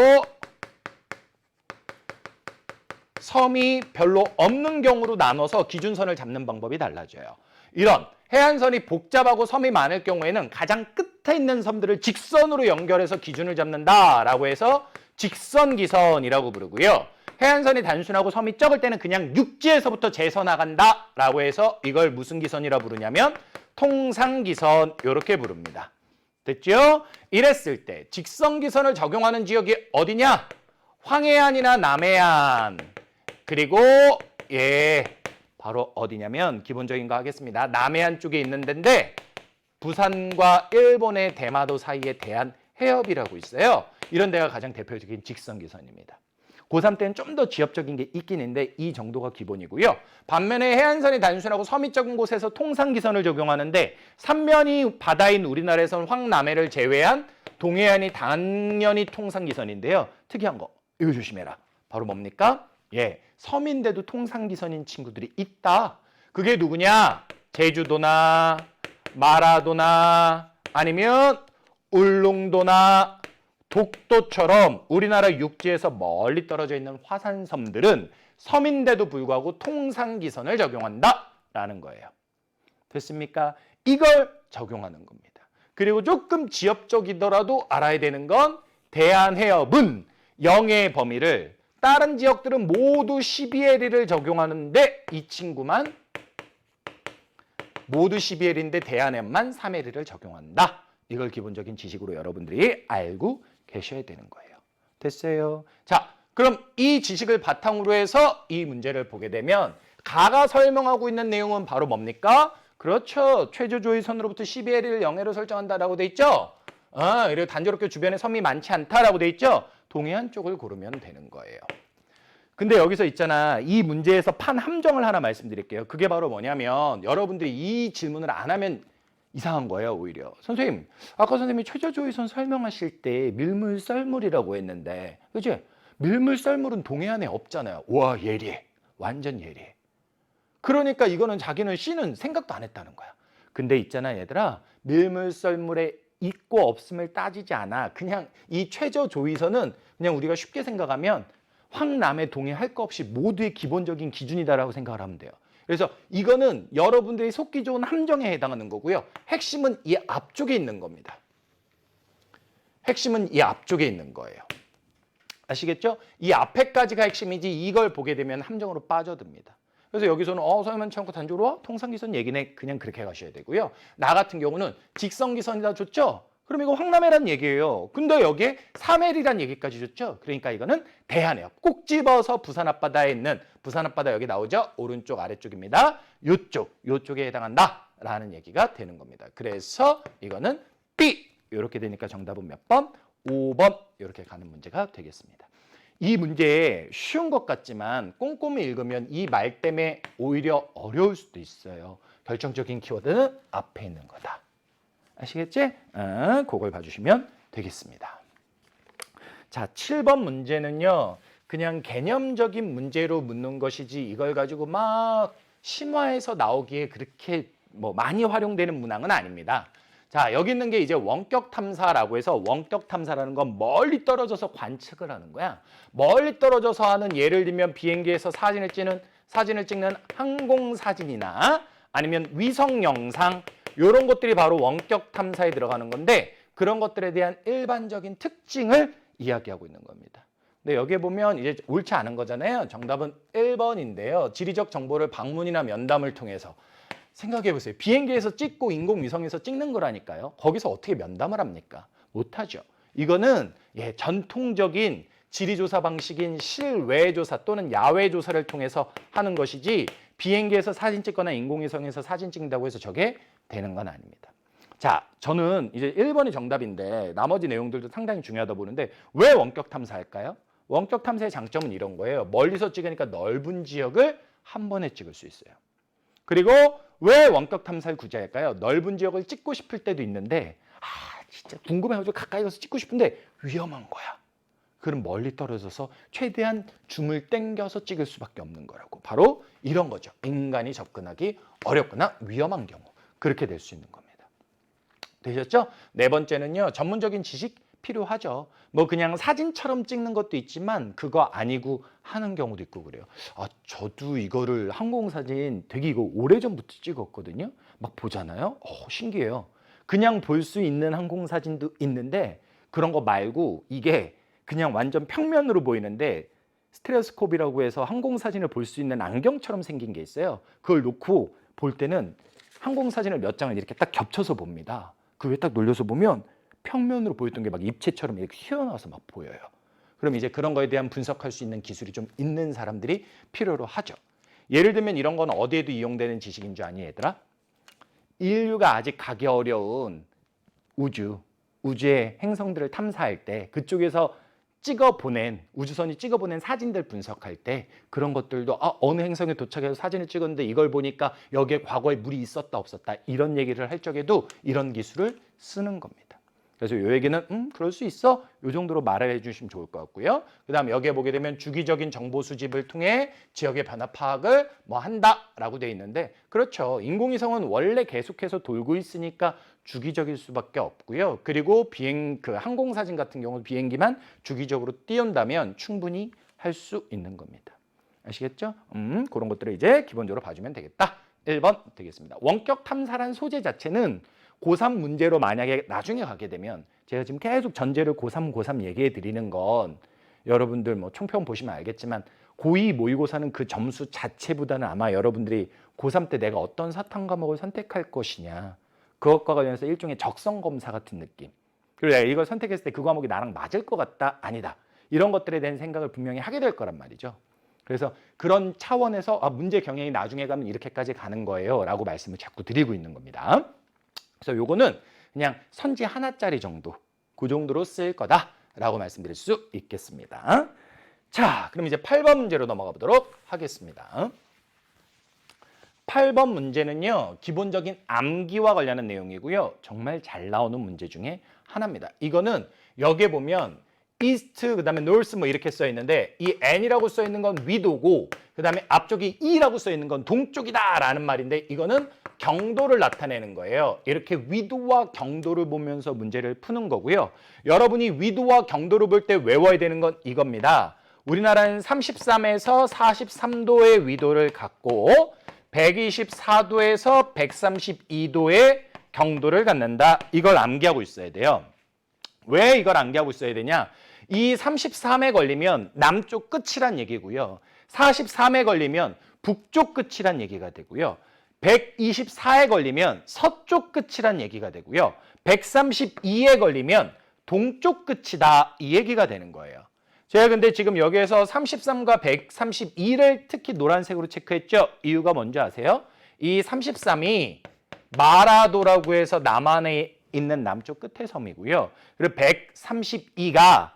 섬이 별로 없는 경우로 나눠서 기준선을 잡는 방법이 달라져요. 이런 해안선이 복잡하고 섬이 많을 경우에는 가장 끝에 있는 섬들을 직선으로 연결해서 기준을 잡는다라고 해서 직선기선이라고 부르고요. 해안선이 단순하고 섬이 적을 때는 그냥 육지에서부터 재서 나간다라고 해서 이걸 무슨 기선이라 부르냐면 통상기선, 이렇게 부릅니다. 됐죠? 이랬을 때 직선기선을 적용하는 지역이 어디냐? 황해안이나 남해안, 그리고 바로 어디냐면 기본적인 거 하겠습니다. 남해안 쪽에 있는 데인데 부산과 일본의 대마도 사이에 대한해협이라고 있어요. 이런 데가 가장 대표적인 직선기선입니다. 고3 때는 좀 더 지역적인 게 있긴 있는데 이 정도가 기본이고요. 반면에 해안선이 단순하고 섬이 적은 곳에서 통상기선을 적용하는데 삼면이 바다인 우리나라에서는 황남해를 제외한 동해안이 당연히 통상기선인데요. 특이한 거, 이거 조심해라. 바로 뭡니까? 섬인데도 통상기선인 친구들이 있다. 그게 누구냐? 제주도나 마라도나 아니면 울릉도나 독도처럼 우리나라 육지에서 멀리 떨어져 있는 화산섬들은 섬인데도 불구하고 통상기선을 적용한다라는 거예요. 됐습니까? 이걸 적용하는 겁니다. 그리고 조금 지역적이더라도 알아야 되는 건 대한해협은 영해 범위를, 다른 지역들은 모두 12LE를 적용하는데 이 친구만 모두 12L인데 대한해협만 3LE를 적용한다. 이걸 기본적인 지식으로 여러분들이 알고 계셔야 되는 거예요. 됐어요? 자, 그럼 이 지식을 바탕으로 해서 이 문제를 보게 되면 가가 설명하고 있는 내용은 바로 뭡니까? 그렇죠. 최저조위선으로부터 12LE를 영해로 설정한다라고 돼 있죠? 그리고 단조롭게 주변에 섬이 많지 않다라고 돼 있죠? 동해안 쪽을 고르면 되는 거예요. 근데 여기서 있잖아. 이 문제에서 판 함정을 하나 말씀드릴게요. 그게 바로 뭐냐면 여러분들이 이 질문을 안 하면 이상한 거예요, 오히려. 선생님, 아까 선생님이 최저조위선 설명하실 때 밀물, 썰물이라고 했는데, 그치? 밀물, 썰물은 동해안에 없잖아요. 와, 예리해. 완전 예리해. 그러니까 이거는 자기는 C는 생각도 안 했다는 거야. 근데 있잖아, 얘들아. 밀물, 썰물에 있고 없음을 따지지 않아. 그냥 이 최저조위선은 그냥 우리가 쉽게 생각하면 황남해, 동해 할 거 없이 모두의 기본적인 기준이다라고 생각을 하면 돼요. 그래서 이거는 여러분들이 속기 좋은 함정에 해당하는 거고요. 핵심은 이 앞쪽에 있는 겁니다. 핵심은 이 앞쪽에 있는 거예요. 아시겠죠? 이 앞에까지가 핵심이지 이걸 보게 되면 함정으로 빠져듭니다. 그래서 여기서는 서해만 참고 단조로워? 통상기선 얘기네. 그냥 그렇게 가셔야 되고요. 나 같은 경우는 직선기선이다 줬죠? 그럼 이거 황남해란 얘기예요. 근데 여기에 3L이란 얘기까지 줬죠? 그러니까 이거는 대한해협. 꼭 집어서 부산 앞바다에 있는, 부산 앞바다 여기 나오죠? 오른쪽 아래쪽입니다. 요쪽에 해당한다라는 얘기가 되는 겁니다. 그래서 이거는 B 이렇게 되니까 정답은 몇 번? 5번 이렇게 가는 문제가 되겠습니다. 이 문제 쉬운 것 같지만 꼼꼼히 읽으면 이 말 때문에 오히려 어려울 수도 있어요. 결정적인 키워드는 앞에 있는 거다. 아시겠지? 그걸 봐주시면 되겠습니다. 자, 7번 문제는요. 그냥 개념적인 문제로 묻는 것이지 이걸 가지고 막 심화해서 나오기에 그렇게 뭐 많이 활용되는 문항은 아닙니다. 자, 여기 있는 게 이제 원격 탐사라고 해서 원격 탐사라는 건 멀리 떨어져서 관측을 하는 거야. 멀리 떨어져서 하는 예를 들면 비행기에서 사진을 찍는 항공 사진이나 아니면 위성 영상 이런 것들이 바로 원격 탐사에 들어가는 건데 그런 것들에 대한 일반적인 특징을 이야기하고 있는 겁니다. 근데 여기에 보면 이제 옳지 않은 거잖아요. 정답은 1번인데요. 지리적 정보를 방문이나 면담을 통해서 생각해 보세요. 비행기에서 찍고 인공위성에서 찍는 거라니까요. 거기서 어떻게 면담을 합니까? 못하죠. 이거는 전통적인 지리조사 방식인 실외 조사 또는 야외 조사를 통해서 하는 것이지 비행기에서 사진 찍거나 인공위성에서 사진 찍는다고 해서 저게 되는 건 아닙니다. 자, 저는 이제 1번이 정답인데 나머지 내용들도 상당히 중요하다 보는데 왜 원격 탐사할까요? 원격 탐사의 장점은 이런 거예요. 멀리서 찍으니까 넓은 지역을 한 번에 찍을 수 있어요. 그리고 왜 원격 탐사를 굳이 할까요? 넓은 지역을 찍고 싶을 때도 있는데 진짜 궁금해가지고 가까이 가서 찍고 싶은데 위험한 거야. 그럼 멀리 떨어져서 최대한 줌을 당겨서 찍을 수밖에 없는 거라고. 바로 이런 거죠. 인간이 접근하기 어렵거나 위험한 경우. 그렇게 될 수 있는 겁니다. 되셨죠? 네 번째는요. 전문적인 지식 필요하죠. 뭐 그냥 사진처럼 찍는 것도 있지만 그거 아니고 하는 경우도 있고 그래요. 저도 이거를 항공사진 되게 이거 오래전부터 찍었거든요. 막 보잖아요. 신기해요. 그냥 볼 수 있는 항공사진도 있는데 그런 거 말고 이게 그냥 완전 평면으로 보이는데 스테레오스코프라고 해서 항공사진을 볼 수 있는 안경처럼 생긴 게 있어요. 그걸 놓고 볼 때는 항공사진을 몇 장을 이렇게 딱 겹쳐서 봅니다. 그 위에 딱 놀려서 보면 평면으로 보였던 게 막 입체처럼 이렇게 튀어나와서 막 보여요. 그럼 이제 그런 거에 대한 분석할 수 있는 기술이 좀 있는 사람들이 필요로 하죠. 예를 들면 이런 건 어디에도 이용되는 지식인 줄 아니 얘들아? 인류가 아직 가기 어려운 우주의 행성들을 탐사할 때 그쪽에서 우주선이 찍어보낸 사진들 분석할 때 그런 것들도 어느 행성에 도착해서 사진을 찍었는데 이걸 보니까 여기에 과거에 물이 있었다 없었다 이런 얘기를 할 적에도 이런 기술을 쓰는 겁니다. 그래서 이 얘기는 그럴 수 있어 이 정도로 말을 해주시면 좋을 것 같고요. 그 다음 여기에 보게 되면 주기적인 정보 수집을 통해 지역의 변화 파악을 한다라고 돼 있는데 그렇죠. 인공위성은 원래 계속해서 돌고 있으니까 주기적일 수밖에 없고요. 그리고 항공사진 같은 경우는 비행기만 주기적으로 띄운다면 충분히 할 수 있는 겁니다. 아시겠죠? 그런 것들을 이제 기본적으로 봐주면 되겠다. 1번 되겠습니다. 원격 탐사란 소재 자체는 고3 문제로 만약에 나중에 가게 되면 제가 지금 계속 전제를 고3 얘기해 드리는 건 여러분들 뭐 총평 보시면 알겠지만 고2 모의고사는 그 점수 자체보다는 아마 여러분들이 고3 때 내가 어떤 사탐 과목을 선택할 것이냐 그것과 관련해서 일종의 적성 검사 같은 느낌. 그리고 내가 이걸 선택했을 때 그 과목이 나랑 맞을 것 같다 아니다 이런 것들에 대한 생각을 분명히 하게 될 거란 말이죠. 그래서 그런 차원에서 문제 경향이 나중에 가면 이렇게까지 가는 거예요 라고 말씀을 자꾸 드리고 있는 겁니다. 그래서 요거는 그냥 선지 하나짜리 정도 그 정도로 쓸 거다라고 말씀드릴 수 있겠습니다. 자, 그럼 이제 8번 문제로 넘어가 보도록 하겠습니다. 8번 문제는요. 기본적인 암기와 관련한 내용이고요. 정말 잘 나오는 문제 중에 하나입니다. 이거는 여기에 보면 이스트 그다음에 노스 이렇게 써 있는데 이 N이라고 써 있는 건 위도고 그다음에 앞쪽이 E라고 써 있는 건 동쪽이다라는 말인데 이거는 경도를 나타내는 거예요. 이렇게 위도와 경도를 보면서 문제를 푸는 거고요. 여러분이 위도와 경도를 볼 때 외워야 되는 건 이겁니다. 우리나라는 33에서 43도의 위도를 갖고 124도에서 132도의 경도를 갖는다. 이걸 암기하고 있어야 돼요. 왜 이걸 암기하고 있어야 되냐? 이 33에 걸리면 남쪽 끝이란 얘기고요. 43에 걸리면 북쪽 끝이란 얘기가 되고요. 124에 걸리면 서쪽 끝이란 얘기가 되고요. 132에 걸리면 동쪽 끝이다 이 얘기가 되는 거예요. 제가 근데 지금 여기에서 33과 132를 특히 노란색으로 체크했죠. 이유가 뭔지 아세요? 이 33이 마라도라고 해서 남한에 있는 남쪽 끝의 섬이고요. 그리고 132가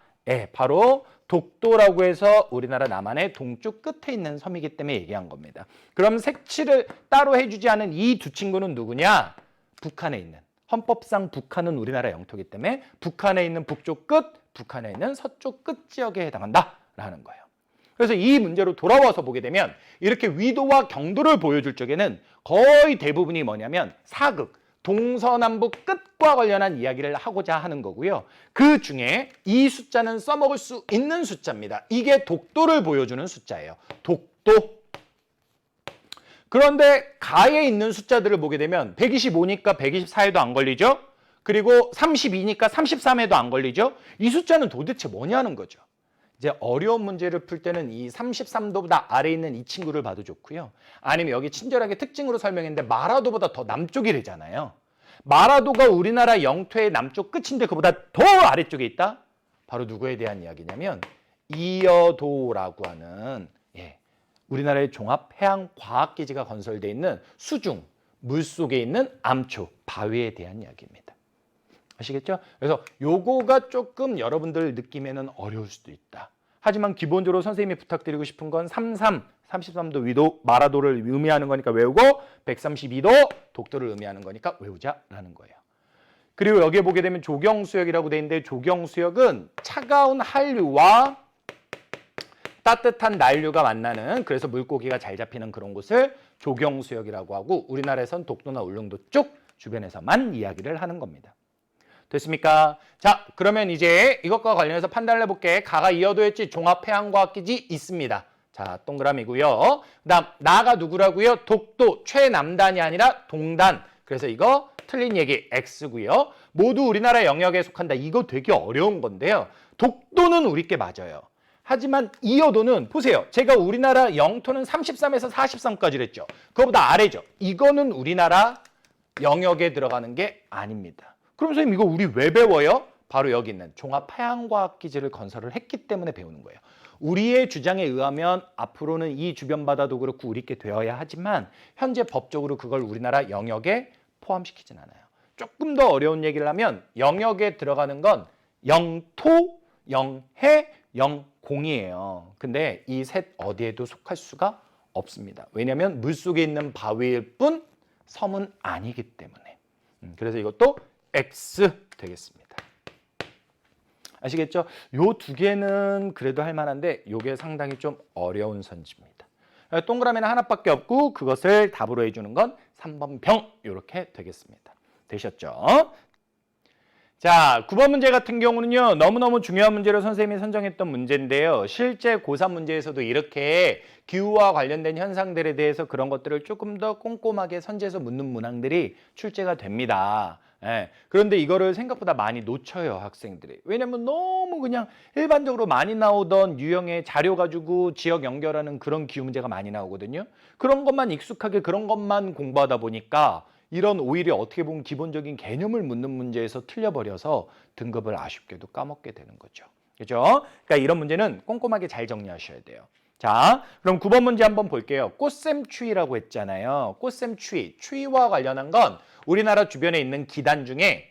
바로 독도라고 해서 우리나라 남한의 동쪽 끝에 있는 섬이기 때문에 얘기한 겁니다. 그럼 색칠을 따로 해주지 않은 이 두 친구는 누구냐? 북한에 있는 헌법상 북한은 우리나라 영토이기 때문에 북한에 있는 북쪽 끝, 북한에 있는 서쪽 끝 지역에 해당한다라는 거예요. 그래서 이 문제로 돌아와서 보게 되면 이렇게 위도와 경도를 보여줄 적에는 거의 대부분이 뭐냐면 사극, 동서남북 끝과 관련한 이야기를 하고자 하는 거고요. 그 중에 이 숫자는 써먹을 수 있는 숫자입니다. 이게 독도를 보여주는 숫자예요. 독도. 그런데 가에 있는 숫자들을 보게 되면 125니까 124에도 안 걸리죠. 그리고 32니까 33에도 안 걸리죠. 이 숫자는 도대체 뭐냐는 거죠. 이제 어려운 문제를 풀 때는 이 33도보다 아래에 있는 이 친구를 봐도 좋고요. 아니면 여기 친절하게 특징으로 설명했는데 마라도보다 더 남쪽이래잖아요. 마라도가 우리나라 영토의 남쪽 끝인데 그보다 더 아래쪽에 있다? 바로 누구에 대한 이야기냐면 이어도라고 하는 우리나라의 종합해양과학기지가 건설되어 있는 수중, 물속에 있는 암초, 바위에 대한 이야기입니다. 아시겠죠? 그래서 요거가 조금 여러분들 느낌에는 어려울 수도 있다. 하지만 기본적으로 선생님이 부탁드리고 싶은 건 33도 위도 마라도를 의미하는 거니까 외우고 132도 독도를 의미하는 거니까 외우자라는 거예요. 그리고 여기에 보게 되면 조경수역이라고 돼 있는데 조경수역은 차가운 한류와 따뜻한 난류가 만나는 그래서 물고기가 잘 잡히는 그런 곳을 조경수역이라고 하고 우리나라에선 독도나 울릉도 쪽 주변에서만 이야기를 하는 겁니다. 됐습니까? 자, 그러면 이제 이것과 관련해서 판단을 해볼게. 가가 이어도였지 종합해양과학기지 있습니다. 자, 동그라미고요. 그다음 나가 누구라고요? 독도 최남단이 아니라 동단. 그래서 이거 틀린 얘기 X고요. 모두 우리나라 영역에 속한다. 이거 되게 어려운 건데요. 독도는 우리께 맞아요. 하지만 이어도는 보세요. 제가 우리나라 영토는 33에서 43까지 했죠. 그거보다 아래죠. 이거는 우리나라 영역에 들어가는 게 아닙니다. 그럼 선생님 이거 우리 왜 배워요? 바로 여기 있는 종합해양과학기지를 건설을 했기 때문에 배우는 거예요. 우리의 주장에 의하면 앞으로는 이 주변 바다도 그렇고 우리께 되어야 하지만 현재 법적으로 그걸 우리나라 영역에 포함시키진 않아요. 조금 더 어려운 얘기를 하면 영역에 들어가는 건 영토, 영해, 영공이에요. 근데 이 셋 어디에도 속할 수가 없습니다. 왜냐하면 물속에 있는 바위일 뿐 섬은 아니기 때문에. 그래서 이것도 X 되겠습니다. 아시겠죠? 요 두 개는 그래도 할 만한데 요게 상당히 좀 어려운 선지입니다. 동그라미는 하나밖에 없고 그것을 답으로 해주는 건 3번 병 이렇게 되겠습니다. 되셨죠? 자, 9번 문제 같은 경우는요. 너무너무 중요한 문제로 선생님이 선정했던 문제인데요. 실제 고3 문제에서도 이렇게 기후와 관련된 현상들에 대해서 그런 것들을 조금 더 꼼꼼하게 선지해서 묻는 문항들이 출제가 됩니다. 그런데 이거를 생각보다 많이 놓쳐요, 학생들이. 왜냐면 너무 그냥 일반적으로 많이 나오던 유형의 자료 가지고 지역 연결하는 그런 기후 문제가 많이 나오거든요. 그런 것만 익숙하게 그런 것만 공부하다 보니까 이런 오히려 어떻게 보면 기본적인 개념을 묻는 문제에서 틀려버려서 등급을 아쉽게도 까먹게 되는 거죠. 그렇죠? 그러니까 이런 문제는 꼼꼼하게 잘 정리하셔야 돼요. 자, 그럼 9번 문제 한번 볼게요. 꽃샘추위라고 했잖아요. 꽃샘추위, 추위와 관련한 건 우리나라 주변에 있는 기단 중에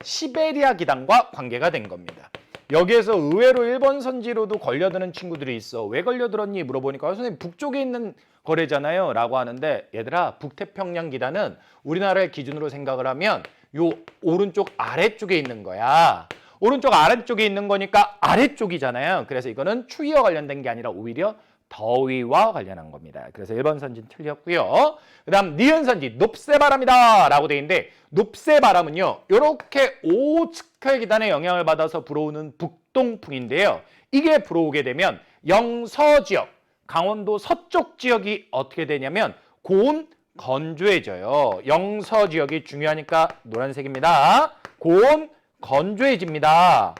시베리아 기단과 관계가 된 겁니다. 여기에서 의외로 1번 선지로도 걸려드는 친구들이 있어. 왜 걸려들었니? 물어보니까 선생님 북쪽에 있는 거래잖아요 라고 하는데 얘들아 북태평양 기단은 우리나라의 기준으로 생각을 하면 요 오른쪽 아래쪽에 있는 거야. 오른쪽 아래쪽에 있는 거니까 아래쪽이잖아요. 그래서 이거는 추위와 관련된 게 아니라 오히려 더위와 관련한 겁니다. 그래서 1번 선지는 틀렸고요. 그 다음 니은 선지 높새바람이다 라고 돼 있는데 높새바람은요. 이렇게 오츠카의 기단의 영향을 받아서 불어오는 북동풍인데요. 이게 불어오게 되면 영서지역, 강원도 서쪽 지역이 어떻게 되냐면 고온 건조해져요. 영서지역이 중요하니까 노란색입니다. 고온 건조해집니다.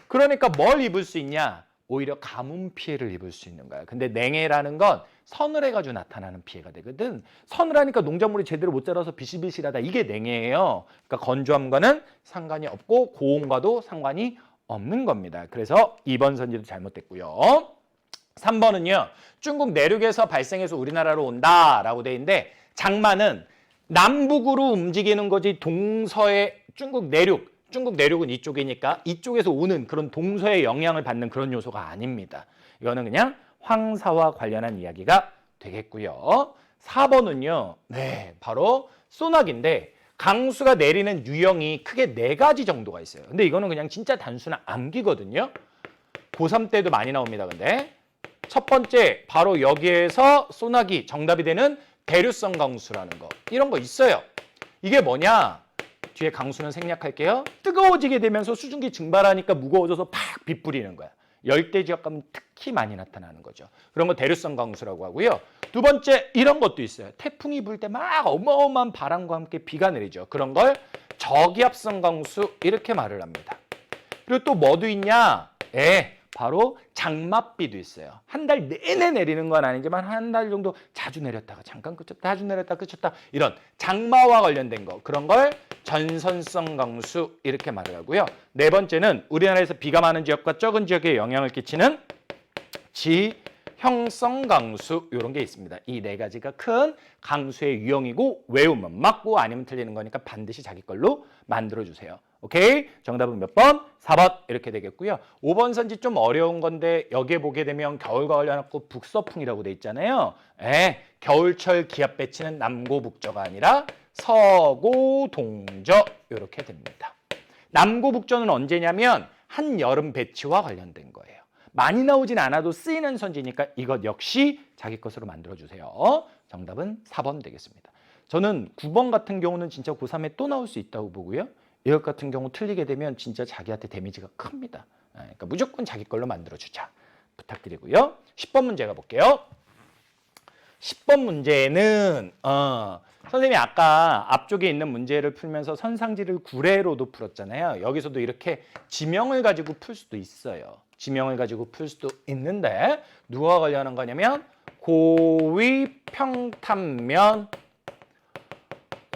그러니까 뭘 입을 수 있냐? 오히려 가뭄 피해를 입을 수 있는 거야. 근데 냉해라는 건 서늘해 가지고 나타나는 피해가 되거든. 서늘하니까 농작물이 제대로 못 자라서 비실비실하다. 이게 냉해예요. 그러니까 건조함과는 상관이 없고 고온과도 상관이 없는 겁니다. 그래서 2번 선지도 잘못됐고요. 3번은요. 중국 내륙에서 발생해서 우리나라로 온다라고 돼 있는데 장마는 남북으로 움직이는 거지 동서의 중국 내륙은 이쪽이니까 이쪽에서 오는 그런 동서의 영향을 받는 그런 요소가 아닙니다. 이거는 그냥 황사와 관련한 이야기가 되겠고요. 4번은요. 네, 바로 소나기인데 강수가 내리는 유형이 크게 4가지 정도가 있어요. 근데 이거는 그냥 진짜 단순한 암기거든요. 고3 때도 많이 나옵니다. 근데 첫 번째 바로 여기에서 소나기 정답이 되는 대류성 강수라는 거. 이런 거 있어요. 이게 뭐냐? 뒤에 강수는 생략할게요. 뜨거워지게 되면서 수증기 증발하니까 무거워져서 팍 빛부리는 거야. 열대 지역 가면 특히 많이 나타나는 거죠. 그런 거 대류성 강수라고 하고요. 두 번째 이런 것도 있어요. 태풍이 불 때 막 어마어마한 바람과 함께 비가 내리죠. 그런 걸 저기압성 강수 이렇게 말을 합니다. 그리고 또 뭐도 있냐? 바로 장맛비도 있어요. 한 달 내내 내리는 건 아니지만 한 달 정도 자주 내렸다가 잠깐 그쳤다, 자주 내렸다 그쳤다 이런 장마와 관련된 거 그런 걸 전선성 강수 이렇게 말을 하고요. 네 번째는 우리나라에서 비가 많은 지역과 적은 지역에 영향을 끼치는 지형성 강수 이런 게 있습니다. 이 4가지가 큰 강수의 유형이고 외우면 맞고 아니면 틀리는 거니까 반드시 자기 걸로 만들어주세요. 오케이? 정답은 몇 번? 4번 이렇게 되겠고요. 5번 선지 좀 어려운 건데 여기에 보게 되면 겨울과 관련하고 북서풍이라고 돼 있잖아요. 겨울철 기압 배치는 남고북저가 아니라 서고동저 이렇게 됩니다. 남고북저는 언제냐면 한여름 배치와 관련된 거예요. 많이 나오진 않아도 쓰이는 선지니까 이것 역시 자기 것으로 만들어주세요. 정답은 4번 되겠습니다. 저는 9번 같은 경우는 진짜 고3에 또 나올 수 있다고 보고요. 이것 같은 경우 틀리게 되면 진짜 자기한테 데미지가 큽니다. 그러니까 무조건 자기 걸로 만들어주자 부탁드리고요. 10번 문제 가볼게요. 10번 문제는 선생님이 아까 앞쪽에 있는 문제를 풀면서 선상지를 구례로도 풀었잖아요. 여기서도 이렇게 지명을 가지고 풀 수도 있어요. 지명을 가지고 풀 수도 있는데 누가 관련한 거냐면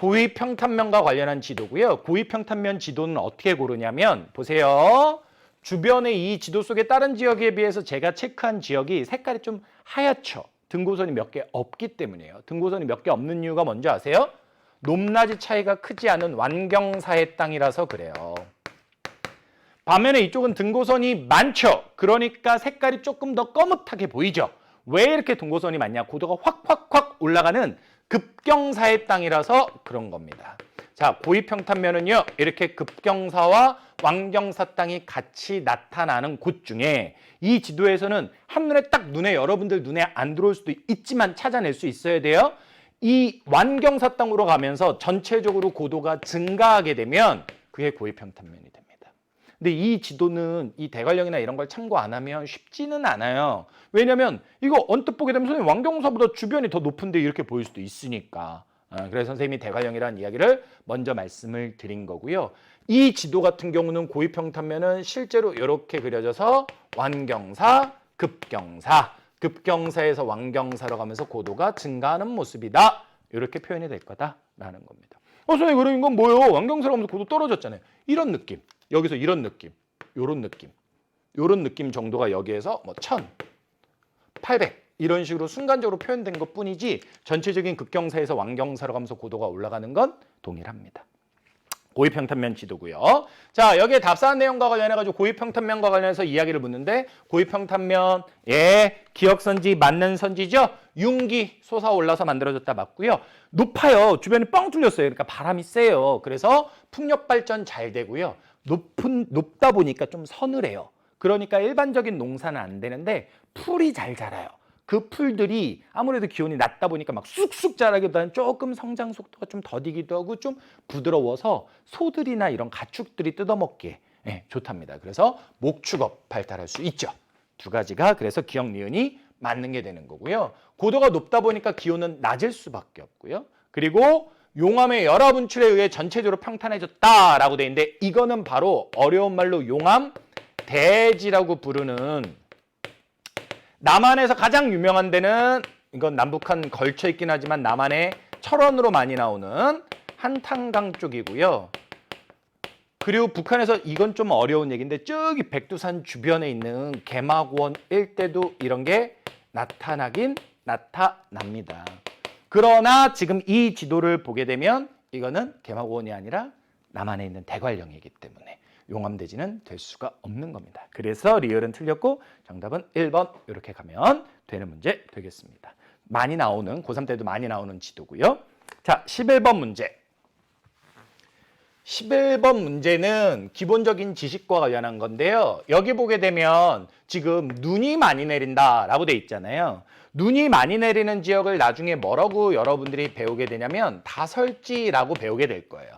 고위평탄면과 관련한 지도고요. 고위평탄면 지도는 어떻게 고르냐면 보세요. 주변에 이 지도 속의 다른 지역에 비해서 제가 체크한 지역이 색깔이 좀 하얗죠. 등고선이 몇 개 없기 때문이에요. 등고선이 몇 개 없는 이유가 뭔지 아세요? 높낮이 차이가 크지 않은 완경사의 땅이라서 그래요. 반면에 이쪽은 등고선이 많죠. 그러니까 색깔이 조금 더 거뭇하게 보이죠. 왜 이렇게 등고선이 많냐? 고도가 확 올라가는 급경사의 땅이라서 그런 겁니다. 자, 고위평탄면은요. 이렇게 급경사와 완경사 땅이 같이 나타나는 곳 중에 이 지도에서는 한눈에 딱 여러분들 눈에 안 들어올 수도 있지만 찾아낼 수 있어야 돼요. 이 완경사 땅으로 가면서 전체적으로 고도가 증가하게 되면 그게 고위평탄면이 됩니다. 근데 이 지도는 이 대관령이나 이런 걸 참고 안 하면 쉽지는 않아요. 왜냐면 이거 언뜻 보게 되면 선생님 완경사보다 주변이 더 높은데 이렇게 보일 수도 있으니까. 그래서 선생님이 대관령이라는 이야기를 먼저 말씀을 드린 거고요. 이 지도 같은 경우는 고위평탄면은 실제로 이렇게 그려져서 완경사, 급경사, 급경사에서 완경사로 가면서 고도가 증가하는 모습이다. 이렇게 표현이 될 거다라는 겁니다. 선생님 그럼 이건 뭐예요? 완경사로 가면서 고도 떨어졌잖아요. 이런 느낌. 여기서 이런 느낌, 요런 느낌 정도가 여기에서 뭐 1000, 800 이런 식으로 순간적으로 표현된 것뿐이지 전체적인 급경사에서 완경사로 가면서 고도가 올라가는 건 동일합니다. 고위평탄면 지도고요. 자, 여기에 답사한 내용과 관련해가지고 고위평탄면과 관련해서 이야기를 묻는데 고위평탄면, 기역선지 맞는 선지죠? 융기 솟아올라서 만들어졌다 맞고요. 높아요. 주변이 뻥 뚫렸어요. 그러니까 바람이 세요. 그래서 풍력 발전 잘 되고요. 높다 보니까 좀 서늘해요. 그러니까 일반적인 농사는 안 되는데 풀이 잘 자라요. 그 풀들이 아무래도 기온이 낮다 보니까 막 쑥쑥 자라기보다는 조금 성장 속도가 좀 더디기도 하고 좀 부드러워서 소들이나 이런 가축들이 뜯어먹기에 좋답니다. 그래서 목축업 발달할 수 있죠. 두 가지가 그래서 기역 니은이 맞는 게 되는 거고요. 고도가 높다 보니까 기온은 낮을 수밖에 없고요. 그리고 용암의 열화 분출에 의해 전체적으로 평탄해졌다라고 돼 있는데 이거는 바로 어려운 말로 용암 대지라고 부르는 남한에서 가장 유명한 데는 이건 남북한 걸쳐 있긴 하지만 남한의 철원으로 많이 나오는 한탄강 쪽이고요. 그리고 북한에서 이건 좀 어려운 얘기인데 저기 백두산 주변에 있는 개마고원 일대도 이런 게 나타나긴 나타납니다. 그러나 지금 이 지도를 보게 되면 이거는 개마고원이 아니라 남한에 있는 대관령이기 때문에 용암대지는 될 수가 없는 겁니다. 그래서 리을은 틀렸고 정답은 1번 이렇게 가면 되는 문제 되겠습니다. 많이 나오는 고3 때도 많이 나오는 지도고요. 자, 11번 문제. 11번 문제는 기본적인 지식과 관련한 건데요. 여기 보게 되면 지금 눈이 많이 내린다라고 돼 있잖아요. 눈이 많이 내리는 지역을 나중에 뭐라고 여러분들이 배우게 되냐면 다설지라고 배우게 될 거예요.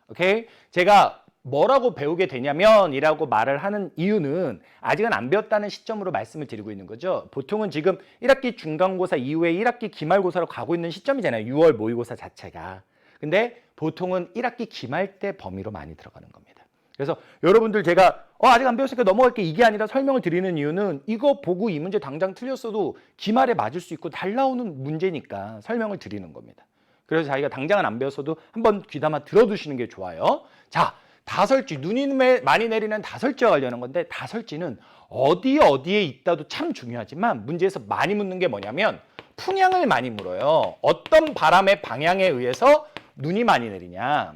오케이? 제가 뭐라고 배우게 되냐면 이라고 말을 하는 이유는 아직은 안 배웠다는 시점으로 말씀을 드리고 있는 거죠. 보통은 지금 1학기 중간고사 이후에 1학기 기말고사로 가고 있는 시점이잖아요. 6월 모의고사 자체가. 근데 보통은 1학기 기말 때 범위로 많이 들어가는 겁니다. 그래서 여러분들 제가 아직 안 배웠으니까 넘어갈게 이게 아니라 설명을 드리는 이유는 이거 보고 이 문제 당장 틀렸어도 기말에 맞을 수 있고 잘 나오는 문제니까 설명을 드리는 겁니다. 그래서 자기가 당장은 안 배웠어도 한번 귀담아 들어두시는 게 좋아요. 자, 다설지, 눈이 많이 내리는 다설지와 관련한 건데 다설지는 어디에 있다도 참 중요하지만 문제에서 많이 묻는 게 뭐냐면 풍향을 많이 물어요. 어떤 바람의 방향에 의해서 눈이 많이 내리냐.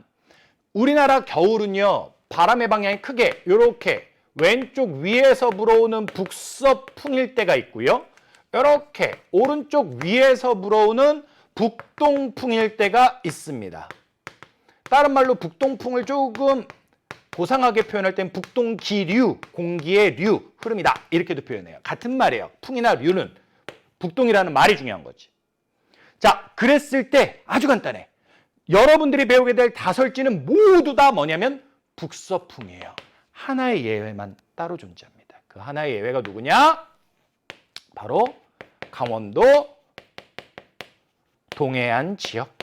우리나라 겨울은요. 바람의 방향이 크게 이렇게 왼쪽 위에서 불어오는 북서풍일 때가 있고요. 이렇게 오른쪽 위에서 불어오는 북동풍일 때가 있습니다. 다른 말로 북동풍을 조금 고상하게 표현할 땐 북동기류, 공기의 류, 흐름이다 이렇게도 표현해요. 같은 말이에요. 풍이나 류는 북동이라는 말이 중요한 거지. 자, 그랬을 때 아주 간단해. 여러분들이 배우게 될 다설지는 모두 다 뭐냐면 북서풍이에요. 하나의 예외만 따로 존재합니다. 그 하나의 예외가 누구냐? 바로 강원도 동해안 지역.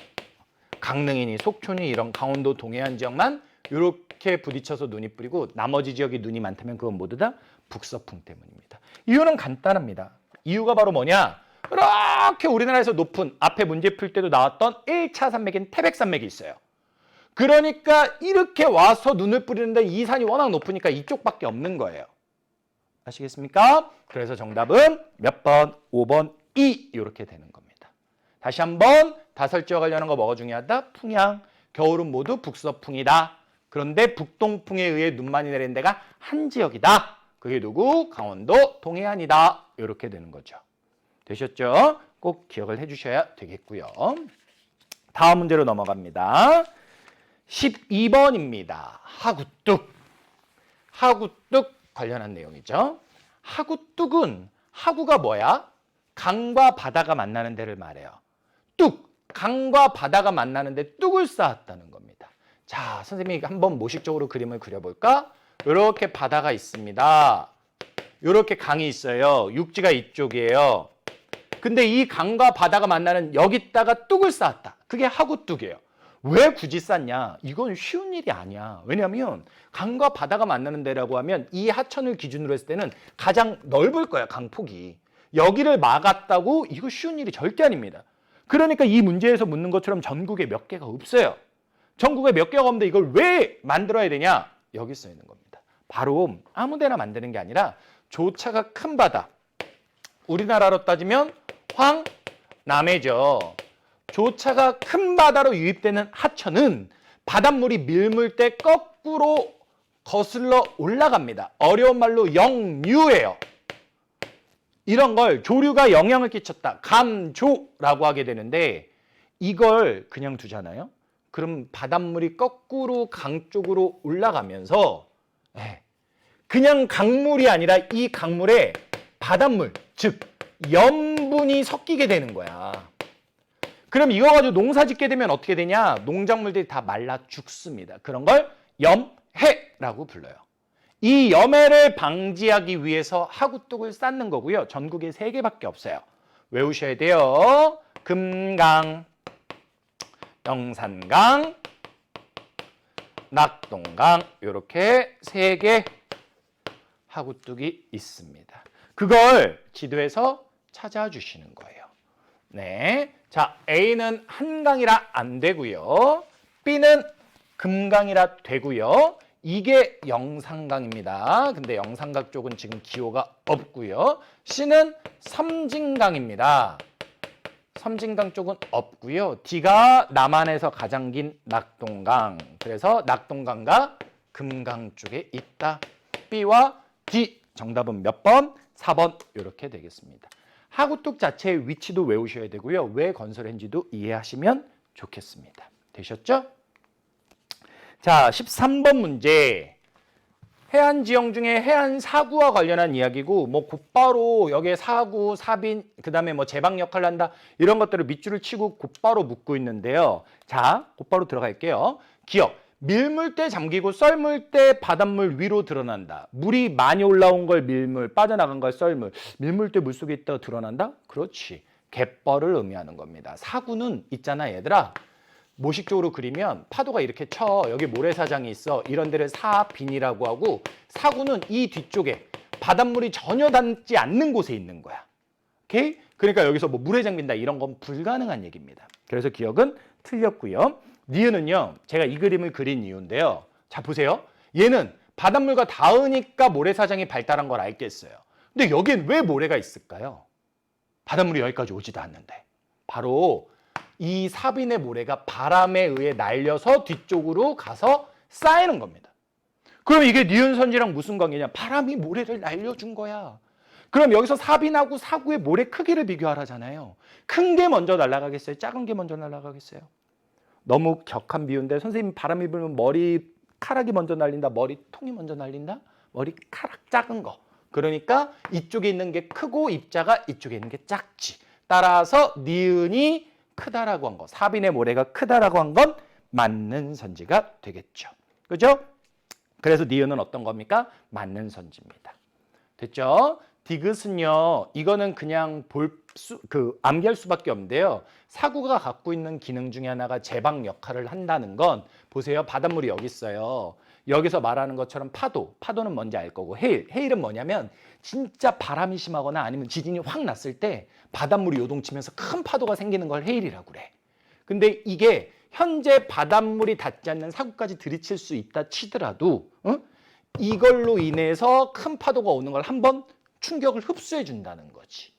강릉이니 속초니 이런 강원도 동해안 지역만 이렇게 부딪혀서 눈이 뿌리고 나머지 지역이 눈이 많다면 그건 모두 다 북서풍 때문입니다. 이유는 간단합니다. 이유가 바로 뭐냐? 이렇게 우리나라에서 높은 앞에 문제 풀 때도 나왔던 1차 산맥인 태백산맥이 있어요. 그러니까 이렇게 와서 눈을 뿌리는데 이 산이 워낙 높으니까 이쪽밖에 없는 거예요. 아시겠습니까? 그래서 정답은 몇 번? 5번 2 이렇게 되는 겁니다. 다시 한번 다설지와 관련한 거 뭐가 중요하다? 풍향. 겨울은 모두 북서풍이다. 그런데 북동풍에 의해 눈 많이 내리는 데가 한 지역이다. 그게 누구? 강원도 동해안이다. 이렇게 되는 거죠. 되셨죠? 꼭 기억을 해주셔야 되겠고요. 다음 문제로 넘어갑니다. 12번입니다. 하구뚝. 하구뚝 관련한 내용이죠. 하구뚝은 하구가 뭐야? 강과 바다가 만나는 데를 말해요. 뚝. 강과 바다가 만나는데 뚝을 쌓았다는 겁니다. 자, 선생님이 한번 모식적으로 그림을 그려볼까? 이렇게 바다가 있습니다. 이렇게 강이 있어요. 육지가 이쪽이에요. 근데 이 강과 바다가 만나는 여기다가 뚝을 쌓았다. 그게 하구뚝이에요. 왜 굳이 쌓냐? 이건 쉬운 일이 아니야. 왜냐하면 강과 바다가 만나는 데라고 하면 이 하천을 기준으로 했을 때는 가장 넓을 거야, 강폭이. 여기를 막았다고? 이거 쉬운 일이 절대 아닙니다. 그러니까 이 문제에서 묻는 것처럼 전국에 몇 개가 없어요. 전국에 몇 개가 없는데 이걸 왜 만들어야 되냐? 여기 써 있는 겁니다. 바로 아무 데나 만드는 게 아니라 조차가 큰 바다. 우리나라로 따지면 황남해죠. 조차가 큰 바다로 유입되는 하천은 바닷물이 밀물 때 거꾸로 거슬러 올라갑니다. 어려운 말로 역류예요. 이런 걸 조류가 영향을 끼쳤다. 감조라고 하게 되는데 이걸 그냥 두잖아요. 그럼 바닷물이 거꾸로 강 쪽으로 올라가면서 그냥 강물이 아니라 이 강물에 바닷물, 즉 염분이 섞이게 되는 거야. 그럼 이거 가지고 농사 짓게 되면 어떻게 되냐? 농작물들이 다 말라 죽습니다. 그런 걸 염해라고 불러요. 이 염해를 방지하기 위해서 하구뚝을 쌓는 거고요. 전국에 3개밖에 없어요. 외우셔야 돼요. 금강, 영산강, 낙동강 이렇게 3개 하구뚝이 있습니다. 그걸 지도에서 찾아주시는 거예요. 네, 자 A는 한강이라 안 되고요. B는 금강이라 되고요. 이게 영산강입니다. 근데 영산강 쪽은 지금 기호가 없고요. C는 섬진강입니다. 섬진강 쪽은 없고요. D가 남한에서 가장 긴 낙동강. 그래서 낙동강과 금강 쪽에 있다. B와 D 정답은 몇 번? 4번 이렇게 되겠습니다. 하구뚝 자체의 위치도 외우셔야 되고요. 왜 건설했는지도 이해하시면 좋겠습니다. 되셨죠? 자, 13번 문제. 해안 지형 중에 해안 사구와 관련한 이야기고 뭐 곧바로 여기에 사구, 사빈, 그다음에 뭐 제방 역할을 한다 이런 것들을 밑줄을 치고 곧바로 묻고 있는데요. 자, 곧바로 들어갈게요. 기억. 밀물 때 잠기고 썰물 때 바닷물 위로 드러난다. 물이 많이 올라온 걸 밀물, 빠져나간 걸 썰물. 밀물 때 물속에 있다가 드러난다? 그렇지. 갯벌을 의미하는 겁니다. 사구는 있잖아, 얘들아. 모식적으로 그리면 파도가 이렇게 쳐. 여기 모래사장이 있어. 이런 데를 사빈이라고 하고 사구는 이 뒤쪽에 바닷물이 전혀 닿지 않는 곳에 있는 거야. 오케이? 그러니까 여기서 뭐 물에 잠긴다 이런 건 불가능한 얘기입니다. 그래서 기억은 틀렸고요. 니은은요. 제가 이 그림을 그린 이유인데요. 자, 보세요. 얘는 바닷물과 닿으니까 모래사장이 발달한 걸 알겠어요. 근데 여기엔 왜 모래가 있을까요? 바닷물이 여기까지 오지도 않는데. 바로 이 사빈의 모래가 바람에 의해 날려서 뒤쪽으로 가서 쌓이는 겁니다. 그럼 이게 니은선지랑 무슨 관계냐? 바람이 모래를 날려준 거야. 그럼 여기서 사빈하고 사구의 모래 크기를 비교하라잖아요. 큰 게 먼저 날아가겠어요? 작은 게 먼저 날아가겠어요? 너무 격한 비유인데 선생님 바람이 불면 머리카락이 먼저 날린다? 머리통이 먼저 날린다? 머리카락 작은 거. 그러니까 이쪽에 있는 게 크고 입자가 이쪽에 있는 게 작지. 따라서 니은이 크다라고 한 거, 사빈의 모래가 크다라고 한 건 맞는 선지가 되겠죠. 그죠? 그래서 니은은 어떤 겁니까? 맞는 선지입니다. 됐죠? 디귿은요, 이거는 그냥 암기할 수밖에 없는데요. 사구가 갖고 있는 기능 중에 하나가 제방 역할을 한다는 건 보세요. 바닷물이 여기 있어요. 여기서 말하는 것처럼 파도는 뭔지 알 거고 해일은 뭐냐면 진짜 바람이 심하거나 아니면 지진이 확 났을 때 바닷물이 요동치면서 큰 파도가 생기는 걸 해일이라고 그래. 근데 이게 현재 바닷물이 닿지 않는 사구까지 들이칠 수 있다 치더라도 이걸로 인해서 큰 파도가 오는 걸 한번 충격을 흡수해 준다는 거지.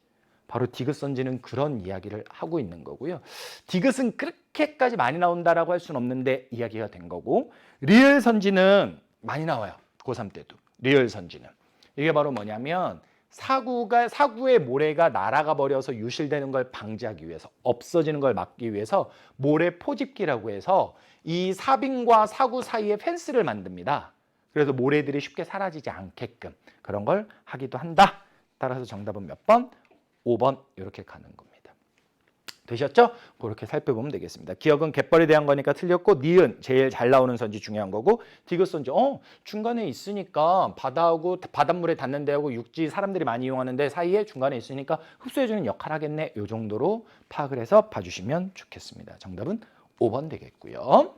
바로 디귿선지는 그런 이야기를 하고 있는 거고요. 디귿은 그렇게까지 많이 나온다라고 할 수는 없는데 이야기가 된 거고, 리을선지는 많이 나와요. 고3 때도. 리을선지는. 이게 바로 뭐냐면 사구의 모래가 날아가 버려서 유실되는 걸 방지하기 위해서, 없어지는 걸 막기 위해서 모래 포집기라고 해서 이 사빈과 사구 사이에 펜스를 만듭니다. 그래서 모래들이 쉽게 사라지지 않게끔 그런 걸 하기도 한다. 따라서 정답은 몇 번? 5번 이렇게 가는 겁니다. 되셨죠? 그렇게 살펴보면 되겠습니다. 기억은 갯벌에 대한 거니까 틀렸고, 니은 제일 잘 나오는 선지 중요한 거고, 디귿선지 중간에 있으니까 바다하고 바닷물에 닿는 데하고 육지 사람들이 많이 이용하는 데 사이에 중간에 있으니까 흡수해주는 역할 하겠네. 이 정도로 파악을 해서 봐주시면 좋겠습니다. 정답은 5번 되겠고요.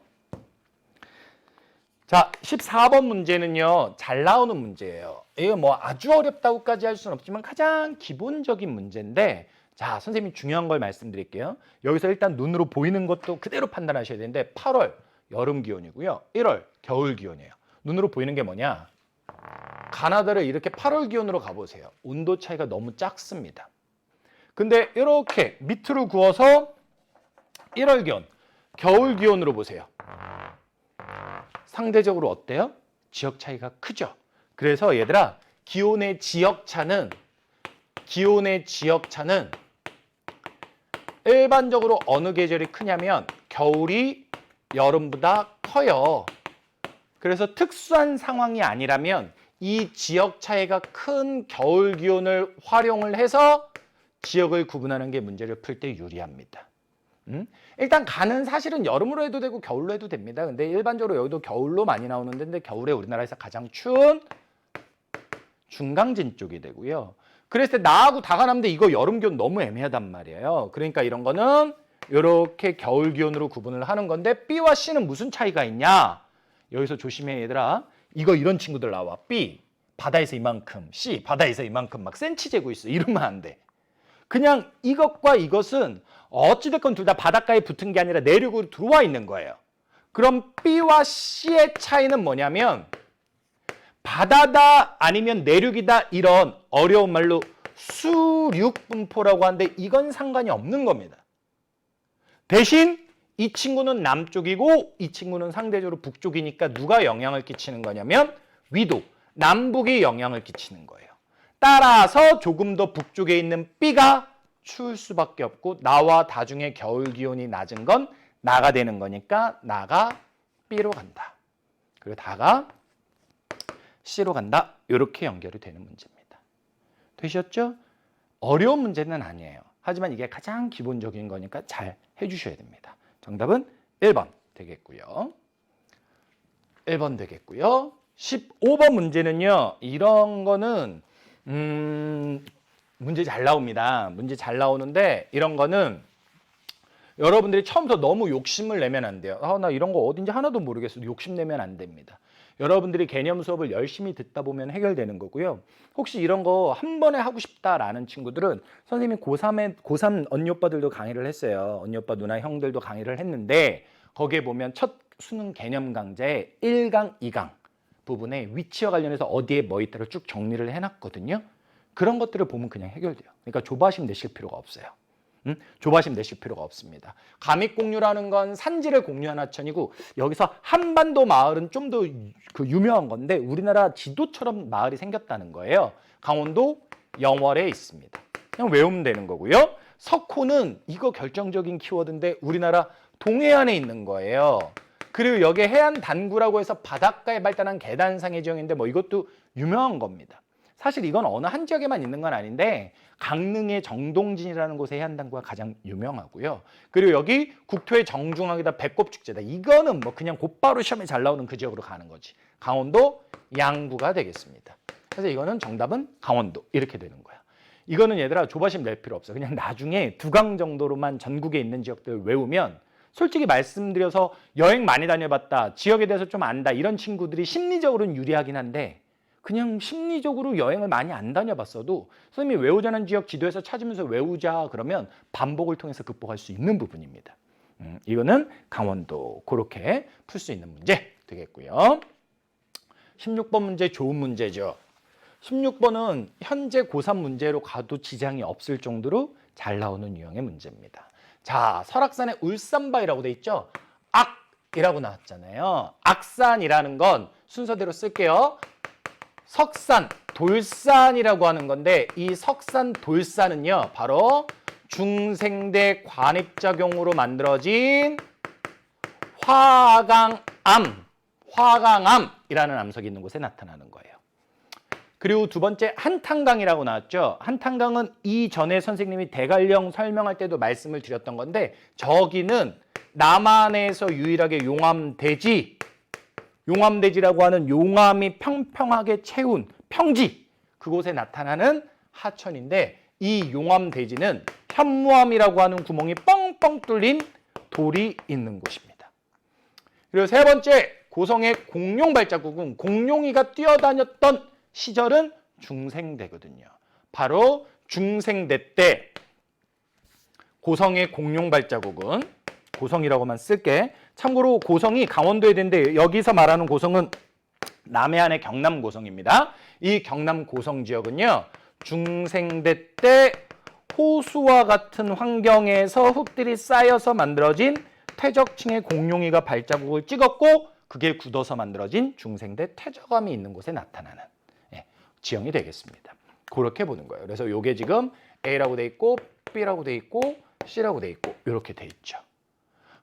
자, 14번 문제는요, 잘 나오는 문제예요. 이거 뭐 아주 어렵다고까지 할 수는 없지만 가장 기본적인 문제인데, 자, 선생님이 중요한 걸 말씀드릴게요. 여기서 일단 눈으로 보이는 것도 그대로 판단하셔야 되는데 8월 여름 기온이고요. 1월 겨울 기온이에요. 눈으로 보이는 게 뭐냐? 가나다를 이렇게 8월 기온으로 가보세요. 온도 차이가 너무 작습니다. 근데 이렇게 밑으로 구워서 1월 기온, 겨울 기온으로 보세요. 상대적으로 어때요? 지역 차이가 크죠. 그래서 얘들아, 기온의 지역 차는 일반적으로 어느 계절이 크냐면 겨울이 여름보다 커요. 그래서 특수한 상황이 아니라면 이 지역 차이가 큰 겨울 기온을 활용을 해서 지역을 구분하는 게 문제를 풀 때 유리합니다. 일단 간은 사실은 여름으로 해도 되고 겨울로 해도 됩니다. 근데 일반적으로 여기도 겨울로 많이 나오는데, 근데 겨울에 우리나라에서 가장 추운 중강진 쪽이 되고요. 그랬을 때 나하고 다가 남는데 이거 여름 기온 너무 애매하단 말이에요. 그러니까 이런 거는 이렇게 겨울 기온으로 구분을 하는 건데, B와 C는 무슨 차이가 있냐? 여기서 조심해 얘들아. 이거 이런 친구들 나와. B 바다에서 이만큼, C 바다에서 이만큼 막 센치 재고 있어. 이러면 안 돼. 그냥 이것과 이것은 어찌됐건 둘 다 바닷가에 붙은 게 아니라 내륙으로 들어와 있는 거예요. 그럼 B와 C의 차이는 뭐냐면 바다다 아니면 내륙이다, 이런 어려운 말로 수륙 분포라고 하는데 이건 상관이 없는 겁니다. 대신 이 친구는 남쪽이고 이 친구는 상대적으로 북쪽이니까 누가 영향을 끼치는 거냐면 위도, 남북이 영향을 끼치는 거예요. 따라서 조금 더 북쪽에 있는 B가 추울 수밖에 없고, 나와 다중에 겨울 기온이 낮은 건 나가 되는 거니까 나가 B로 간다. 그리고 다가 C로 간다. 이렇게 연결이 되는 문제입니다. 되셨죠? 어려운 문제는 아니에요. 하지만 이게 가장 기본적인 거니까 잘 해주셔야 됩니다. 정답은 1번 되겠고요. 1번 되겠고요. 15번 문제는요. 이런 거는 문제 잘 나옵니다. 문제 잘 나오는데 이런 거는 여러분들이 처음부터 너무 욕심을 내면 안 돼요. 나 이런 거 어딘지 하나도 모르겠어. 욕심내면 안 됩니다. 여러분들이 개념 수업을 열심히 듣다 보면 해결되는 거고요. 혹시 이런 거 한 번에 하고 싶다라는 친구들은 선생님이 고3 언니 오빠들도 강의를 했어요. 언니 오빠 누나 형들도 강의를 했는데 거기에 보면 첫 수능 개념 강좌의 1강, 2강 부분에 위치와 관련해서 어디에 뭐 있다를 쭉 정리를 해놨거든요. 그런 것들을 보면 그냥 해결돼요. 그러니까 조바심 내실 필요가 없어요. 조바심 내실 필요가 없습니다. 가믹공유라는 건 산지를 공유한 하천이고 여기서 한반도 마을은 좀 더 유명한 건데 우리나라 지도처럼 마을이 생겼다는 거예요. 강원도 영월에 있습니다. 그냥 외우면 되는 거고요. 석호는 이거 결정적인 키워드인데 우리나라 동해안에 있는 거예요. 그리고 여기에 해안 단구라고 해서 바닷가에 발달한 계단상의 지형인데 뭐 이것도 유명한 겁니다. 사실 이건 어느 한 지역에만 있는 건 아닌데 강릉의 정동진이라는 곳의 해안단구가 가장 유명하고요. 그리고 여기 국토의 정중앙에다 배꼽축제다. 이거는 뭐 그냥 곧바로 시험에 잘 나오는 그 지역으로 가는 거지. 강원도 양구가 되겠습니다. 그래서 이거는 정답은 강원도 이렇게 되는 거야. 이거는 얘들아 조바심 낼 필요 없어. 그냥 나중에 2강 정도로만 전국에 있는 지역들을 외우면 솔직히 말씀드려서 여행 많이 다녀봤다, 지역에 대해서 좀 안다 이런 친구들이 심리적으로는 유리하긴 한데 그냥 심리적으로 여행을 많이 안 다녀봤어도 선생님이 외우자는 지역 지도에서 찾으면서 외우자 그러면 반복을 통해서 극복할 수 있는 부분입니다. 이거는 강원도 그렇게 풀 수 있는 문제 되겠고요. 16번 문제 좋은 문제죠. 16번은 현재 고3 문제로 가도 지장이 없을 정도로 잘 나오는 유형의 문제입니다. 자, 설악산에 울산바위라고 돼 있죠. 악이라고 나왔잖아요. 악산이라는 건 순서대로 쓸게요. 석산, 돌산이라고 하는 건데 이 석산, 돌산은요. 바로 중생대 관입작용으로 만들어진 화강암이라는 암석이 있는 곳에 나타나는 거예요. 그리고 두 번째 한탄강이라고 나왔죠. 한탄강은 이전에 선생님이 대관령 설명할 때도 말씀을 드렸던 건데 저기는 남한에서 유일하게 용암대지라고 하는 용암이 평평하게 채운 평지 그곳에 나타나는 하천인데 이 용암대지는 현무암이라고 하는 구멍이 뻥뻥 뚫린 돌이 있는 곳입니다. 그리고 세 번째 고성의 공룡 발자국은 공룡이가 뛰어다녔던 시절은 중생대거든요. 바로 중생대 때 고성의 공룡 발자국은 고성이라고만 쓸게. 참고로 고성이 강원도에 되는데 여기서 말하는 고성은 남해안의 경남 고성입니다. 이 경남 고성 지역은요. 중생대 때 호수와 같은 환경에서 흙들이 쌓여서 만들어진 퇴적층의 공룡이가 발자국을 찍었고 그게 굳어서 만들어진 중생대 퇴적암이 있는 곳에 나타나는 지형이 되겠습니다. 그렇게 보는 거예요. 그래서 이게 지금 A라고 돼 있고 B라고 돼 있고 C라고 돼 있고 이렇게 돼 있죠.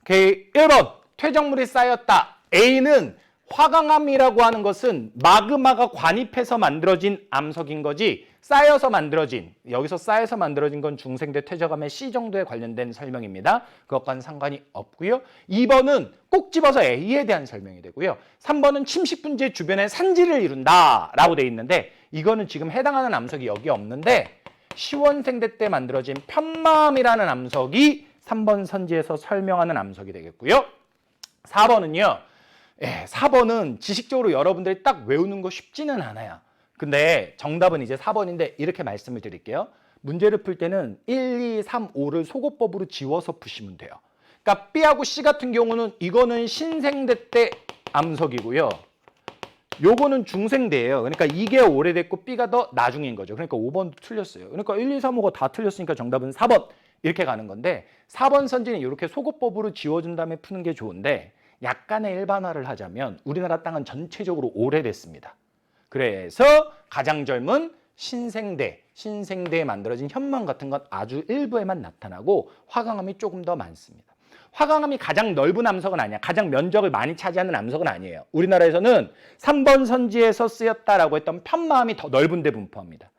오케이. 1번 퇴적물이 쌓였다. A는 화강암이라고 하는 것은 마그마가 관입해서 만들어진 암석인 거지 쌓여서 만들어진 여기서 쌓여서 만들어진 건 중생대 퇴적암의 C 정도에 관련된 설명입니다. 그것과는 상관이 없고요. 2번은 꼭 집어서 A에 대한 설명이 되고요. 3번은 침식분지의 주변에 산지를 이룬다라고 돼 있는데 이거는 지금 해당하는 암석이 여기 없는데 시원생대 때 만들어진 편마암이라는 암석이 3번 선지에서 설명하는 암석이 되겠고요. 4번은요. 4번은 지식적으로 여러분들이 딱 외우는 거 쉽지는 않아요. 근데 정답은 이제 4번인데 이렇게 말씀을 드릴게요. 문제를 풀 때는 1, 2, 3, 5를 소거법으로 지워서 푸시면 돼요. 그러니까 B하고 C 같은 경우는 이거는 신생대 때 암석이고요. 요거는 중생대예요. 그러니까 이게 오래됐고 B가 더 나중인 거죠. 그러니까 5번도 틀렸어요. 그러니까 1, 2, 3, 5가 다 틀렸으니까 정답은 4번 이렇게 가는 건데 4번 선지는 이렇게 소거법으로 지워준 다음에 푸는 게 좋은데 약간의 일반화를 하자면 우리나라 땅은 전체적으로 오래됐습니다. 그래서 가장 젊은 신생대에 만들어진 현무암 같은 건 아주 일부에만 나타나고 화강암이 조금 더 많습니다. 화강암이 가장 넓은 암석은 아니야. 가장 면적을 많이 차지하는 암석은 아니에요. 우리나라에서는 3번 선지에서 쓰였다라고 했던 편마암이 더 넓은 데 분포합니다.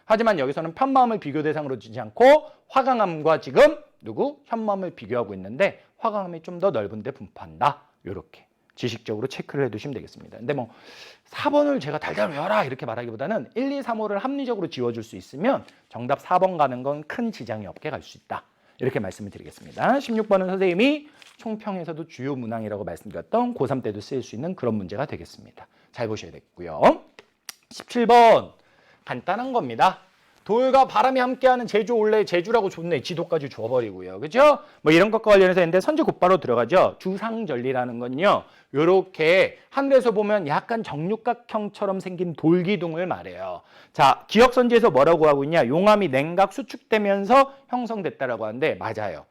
하지만 여기서는 편마암을 비교 대상으로 두지 않고 화강암과 지금 현마암을 비교하고 있는데 화강암이 좀 더 넓은 데 분포한다. 이렇게 지식적으로 체크를 해두시면 되겠습니다. 근데 뭐 4번을 제가 달달 외워라 이렇게 말하기보다는 1, 2, 3, 5를 합리적으로 지워줄 수 있으면 정답 4번 가는 건 큰 지장이 없게 갈 수 있다. 이렇게 말씀을 드리겠습니다. 16번은 선생님이 총평에서도 주요 문항이라고 말씀드렸던 고3 때도 쓰일 수 있는 그런 문제가 되겠습니다. 잘 보셔야 되겠고요. 17번 간단한 겁니다. 돌과 바람이 함께하는 제주 올레 제주라고 좋네. 지도까지 줘버리고요. 그죠? 뭐 이런 것과 관련해서 했는데 선제 곧바로 들어가죠. 주상절리라는 건요. 요렇게 하늘에서 보면 약간 정육각형처럼 생긴 돌기둥을 말해요. 자, 기억선지에서 뭐라고 하고 있냐? 용암이 냉각 수축되면서 형성됐다라고 하는데 맞아요.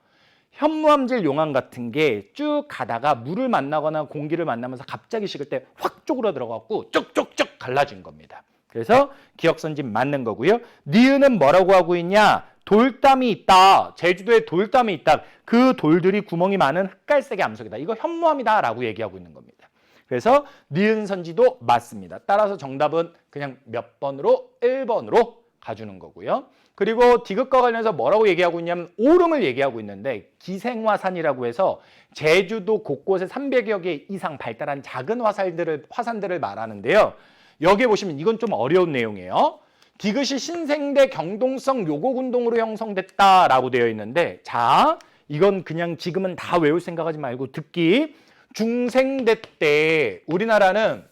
현무암질 용암 같은 게 쭉 가다가 물을 만나거나 공기를 만나면서 갑자기 식을 때 확 쪼그라들어갖고 쭉쭉쭉 갈라진 겁니다. 그래서 기억선지 맞는 거고요. 니은은 뭐라고 하고 있냐? 돌담이 있다. 제주도에 돌담이 있다. 그 돌들이 구멍이 많은 흑갈색의 암석이다. 이거 현무암이다 라고 얘기하고 있는 겁니다. 그래서 니은 선지도 맞습니다. 따라서 정답은 그냥 몇 번으로? 1번으로 가주는 거고요. 그리고 디귿과 관련해서 뭐라고 얘기하고 있냐면 오름을 얘기하고 있는데 기생화산이라고 해서 제주도 곳곳에 300여 개 이상 발달한 작은 화산들을 말하는데요. 여기에 보시면 이건 좀 어려운 내용이에요. 디귿이 신생대 경동성 요곡운동으로 형성됐다라고 되어 있는데 자, 이건 그냥 지금은 다 외울 생각하지 말고 듣기. 중생대 때 우리나라는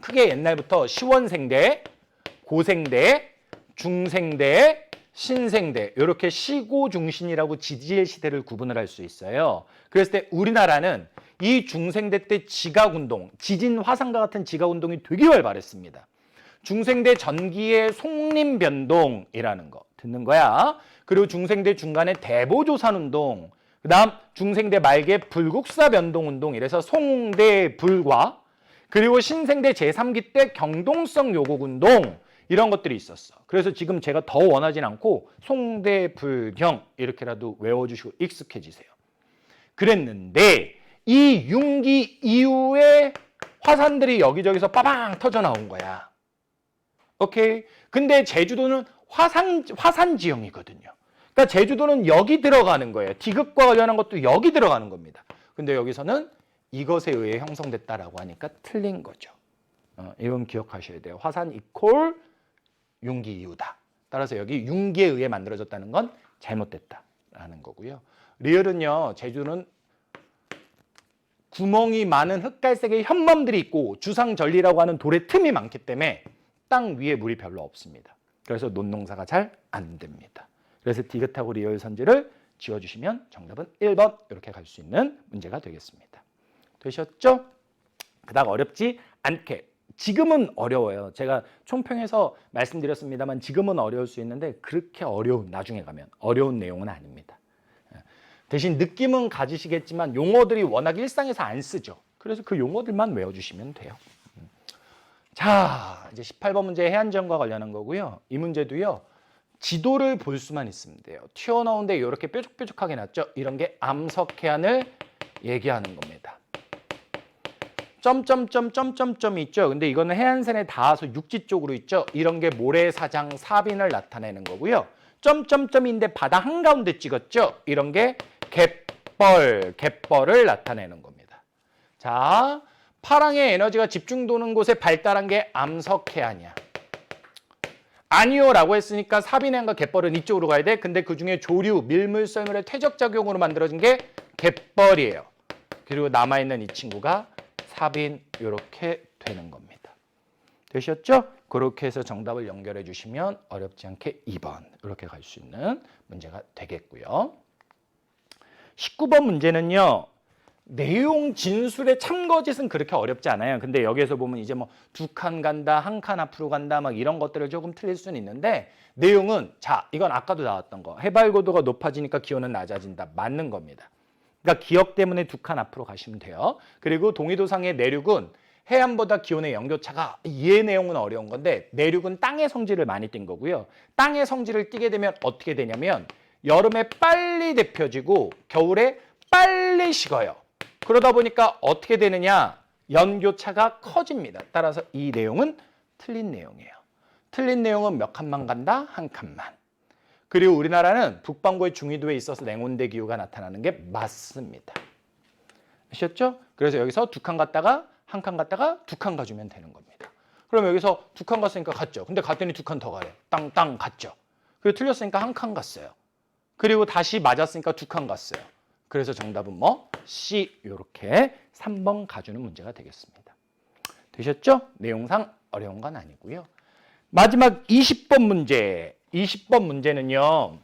크게 옛날부터 시원생대, 고생대, 중생대, 신생대 이렇게 시고중신이라고 지질 시대를 구분을 할 수 있어요. 그랬을 때 우리나라는 이 중생대 때 지각운동, 지진 화산과 같은 지각운동이 되게 활발했습니다. 중생대 전기의 송림변동이라는 거 듣는 거야. 그리고 중생대 중간에 대보조산운동, 그 다음 중생대 말기에 불국사변동운동 이래서 송대불과 그리고 신생대 제3기 때 경동성 요곡운동 이런 것들이 있었어. 그래서 지금 제가 더 원하진 않고 송대불경 이렇게라도 외워주시고 익숙해지세요. 그랬는데 이 융기 이후에 화산들이 여기저기서 빠방 터져 나온 거야. 오케이. 근데 제주도는 화산 지형이거든요. 그러니까 제주도는 여기 들어가는 거예요. 디귿과 관련한 것도 여기 들어가는 겁니다. 근데 여기서는 이것에 의해 형성됐다라고 하니까 틀린 거죠. 이건 기억하셔야 돼요. 화산 이퀄 융기 이후다. 따라서 여기 융기에 의해 만들어졌다는 건 잘못됐다라는 거고요. 리을은요. 제주는 구멍이 많은 흑갈색의 현맘들이 있고 주상절리라고 하는 돌의 틈이 많기 때문에 땅 위에 물이 별로 없습니다. 그래서 논농사가 잘 안 됩니다. 그래서 디귿하고 리을 선지를 지워주시면 정답은 1번 이렇게 갈 수 있는 문제가 되겠습니다. 되셨죠? 그닥 어렵지 않게. 지금은 어려워요. 제가 총평에서 말씀드렸습니다만 지금은 어려울 수 있는데 그렇게 나중에 가면 어려운 내용은 아닙니다. 대신 느낌은 가지시겠지만 용어들이 워낙 일상에서 안 쓰죠. 그래서 그 용어들만 외워주시면 돼요. 자, 이제 18번 문제 해안지형과 관련한 거고요. 이 문제도요. 지도를 볼 수만 있으면 돼요. 튀어나온데 이렇게 뾰족뾰족하게 났죠. 이런 게 암석해안을 얘기하는 겁니다. 점점점점점점이 있죠. 근데 이거는 해안선에 닿아서 육지 쪽으로 있죠. 이런 게 모래사장, 사빈을 나타내는 거고요. 점점점인데 바다 한가운데 찍었죠. 이런 게 갯벌을 나타내는 겁니다. 자, 파랑의 에너지가 집중도는 곳에 발달한 게 암석해안이야. 아니요 라고 했으니까 사빈해안과 갯벌은 이쪽으로 가야 돼. 근데 그중에 조류, 밀물썰물의 퇴적작용으로 만들어진 게 갯벌이에요. 그리고 남아있는 이 친구가 사빈 이렇게 되는 겁니다. 되셨죠? 그렇게 해서 정답을 연결해 주시면 어렵지 않게 2번 이렇게 갈 수 있는 문제가 되겠고요. 19번 문제는요. 내용 진술의 참거짓은 그렇게 어렵지 않아요. 근데 여기에서 보면 이제 뭐 2칸 간다, 1칸 앞으로 간다 막 이런 것들을 조금 틀릴 수는 있는데 내용은 자, 이건 아까도 나왔던 거. 해발 고도가 높아지니까 기온은 낮아진다. 맞는 겁니다. 그러니까 기억 때문에 2칸 앞으로 가시면 돼요. 그리고 동해도상의 내륙은 해안보다 기온의 연교차가 이 내용은 어려운 건데 내륙은 땅의 성질을 많이 띈 거고요. 땅의 성질을 띠게 되면 어떻게 되냐면 여름에 빨리 데펴지고 겨울에 빨리 식어요. 그러다 보니까 어떻게 되느냐? 연교차가 커집니다. 따라서 이 내용은 틀린 내용이에요. 틀린 내용은 몇 칸만 간다? 한 칸만. 그리고 우리나라는 북반구의 중위도에 있어서 냉온대 기후가 나타나는 게 맞습니다. 아셨죠? 그래서 여기서 두 칸 갔다가 한 칸 갔다가 두 칸 가주면 되는 겁니다. 그럼 여기서 두 칸 갔으니까 갔죠. 근데 갔더니 두 칸 더 가요. 땅땅 갔죠. 그리고 틀렸으니까 한 칸 갔어요. 그리고 다시 맞았으니까 두 칸 갔어요. 그래서 정답은 뭐? C. 이렇게 3번 가주는 문제가 되겠습니다. 되셨죠? 내용상 어려운 건 아니고요. 마지막 20번 문제. 20번 문제는요.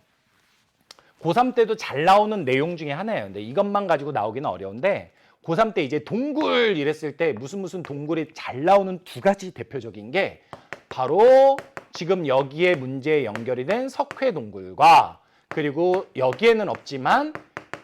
고3 때도 잘 나오는 내용 중에 하나예요. 근데 이것만 가지고 나오기는 어려운데 고3 때 이제 동굴 이랬을 때 무슨 동굴이 잘 나오는 두 가지 대표적인 게 바로 지금 여기에 문제에 연결이 된 석회동굴과 그리고 여기에는 없지만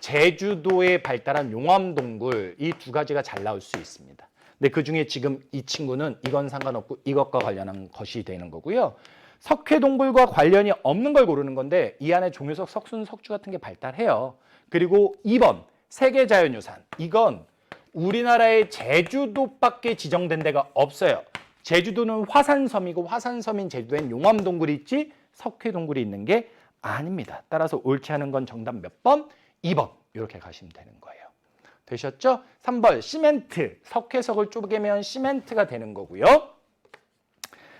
제주도에 발달한 용암동굴 이 두 가지가 잘 나올 수 있습니다. 근데 그중에 지금 이 친구는 이건 상관없고 이것과 관련한 것이 되는 거고요. 석회동굴과 관련이 없는 걸 고르는 건데 이 안에 종유석, 석순, 석주 같은 게 발달해요. 그리고 2번 세계자연유산. 이건 우리나라의 제주도밖에 지정된 데가 없어요. 제주도는 화산섬이고 화산섬인 제주도엔 용암동굴이 있지 석회동굴이 있는 게 아닙니다. 따라서 옳지 않은 건 정답 몇 번? 2번 이렇게 가시면 되는 거예요. 되셨죠? 3번 시멘트. 석회석을 쪼개면 시멘트가 되는 거고요.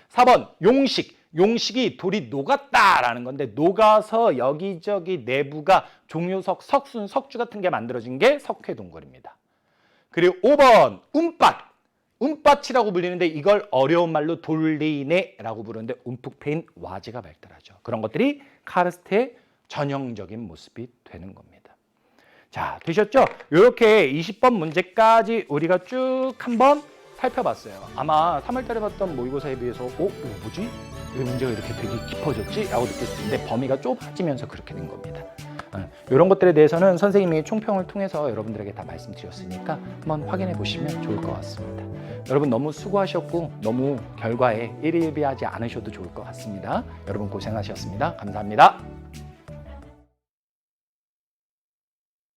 4번 용식. 용식이 돌이 녹았다라는 건데 녹아서 여기저기 내부가 종유석, 석순, 석주 같은 게 만들어진 게 석회동굴입니다. 그리고 5번 운밭. 운밭이라고 불리는데 이걸 어려운 말로 돌리네라고 부르는데 움푹 패인 와지가 발달하죠. 그런 것들이 카르스트의 전형적인 모습이 되는 겁니다. 자, 되셨죠? 이렇게 20번 문제까지 우리가 쭉 한번 살펴봤어요. 아마 3월달에 봤던 모의고사에 비해서 이거 뭐지? 왜 문제가 이렇게 되게 깊어졌지? 라고 느꼈을 텐데 범위가 좁아지면서 그렇게 된 겁니다. 이런 것들에 대해서는 선생님이 총평을 통해서 여러분들에게 다 말씀드렸으니까 한번 확인해 보시면 좋을 것 같습니다. 여러분 너무 수고하셨고 너무 결과에 일일비하지 않으셔도 좋을 것 같습니다. 여러분 고생하셨습니다. 감사합니다.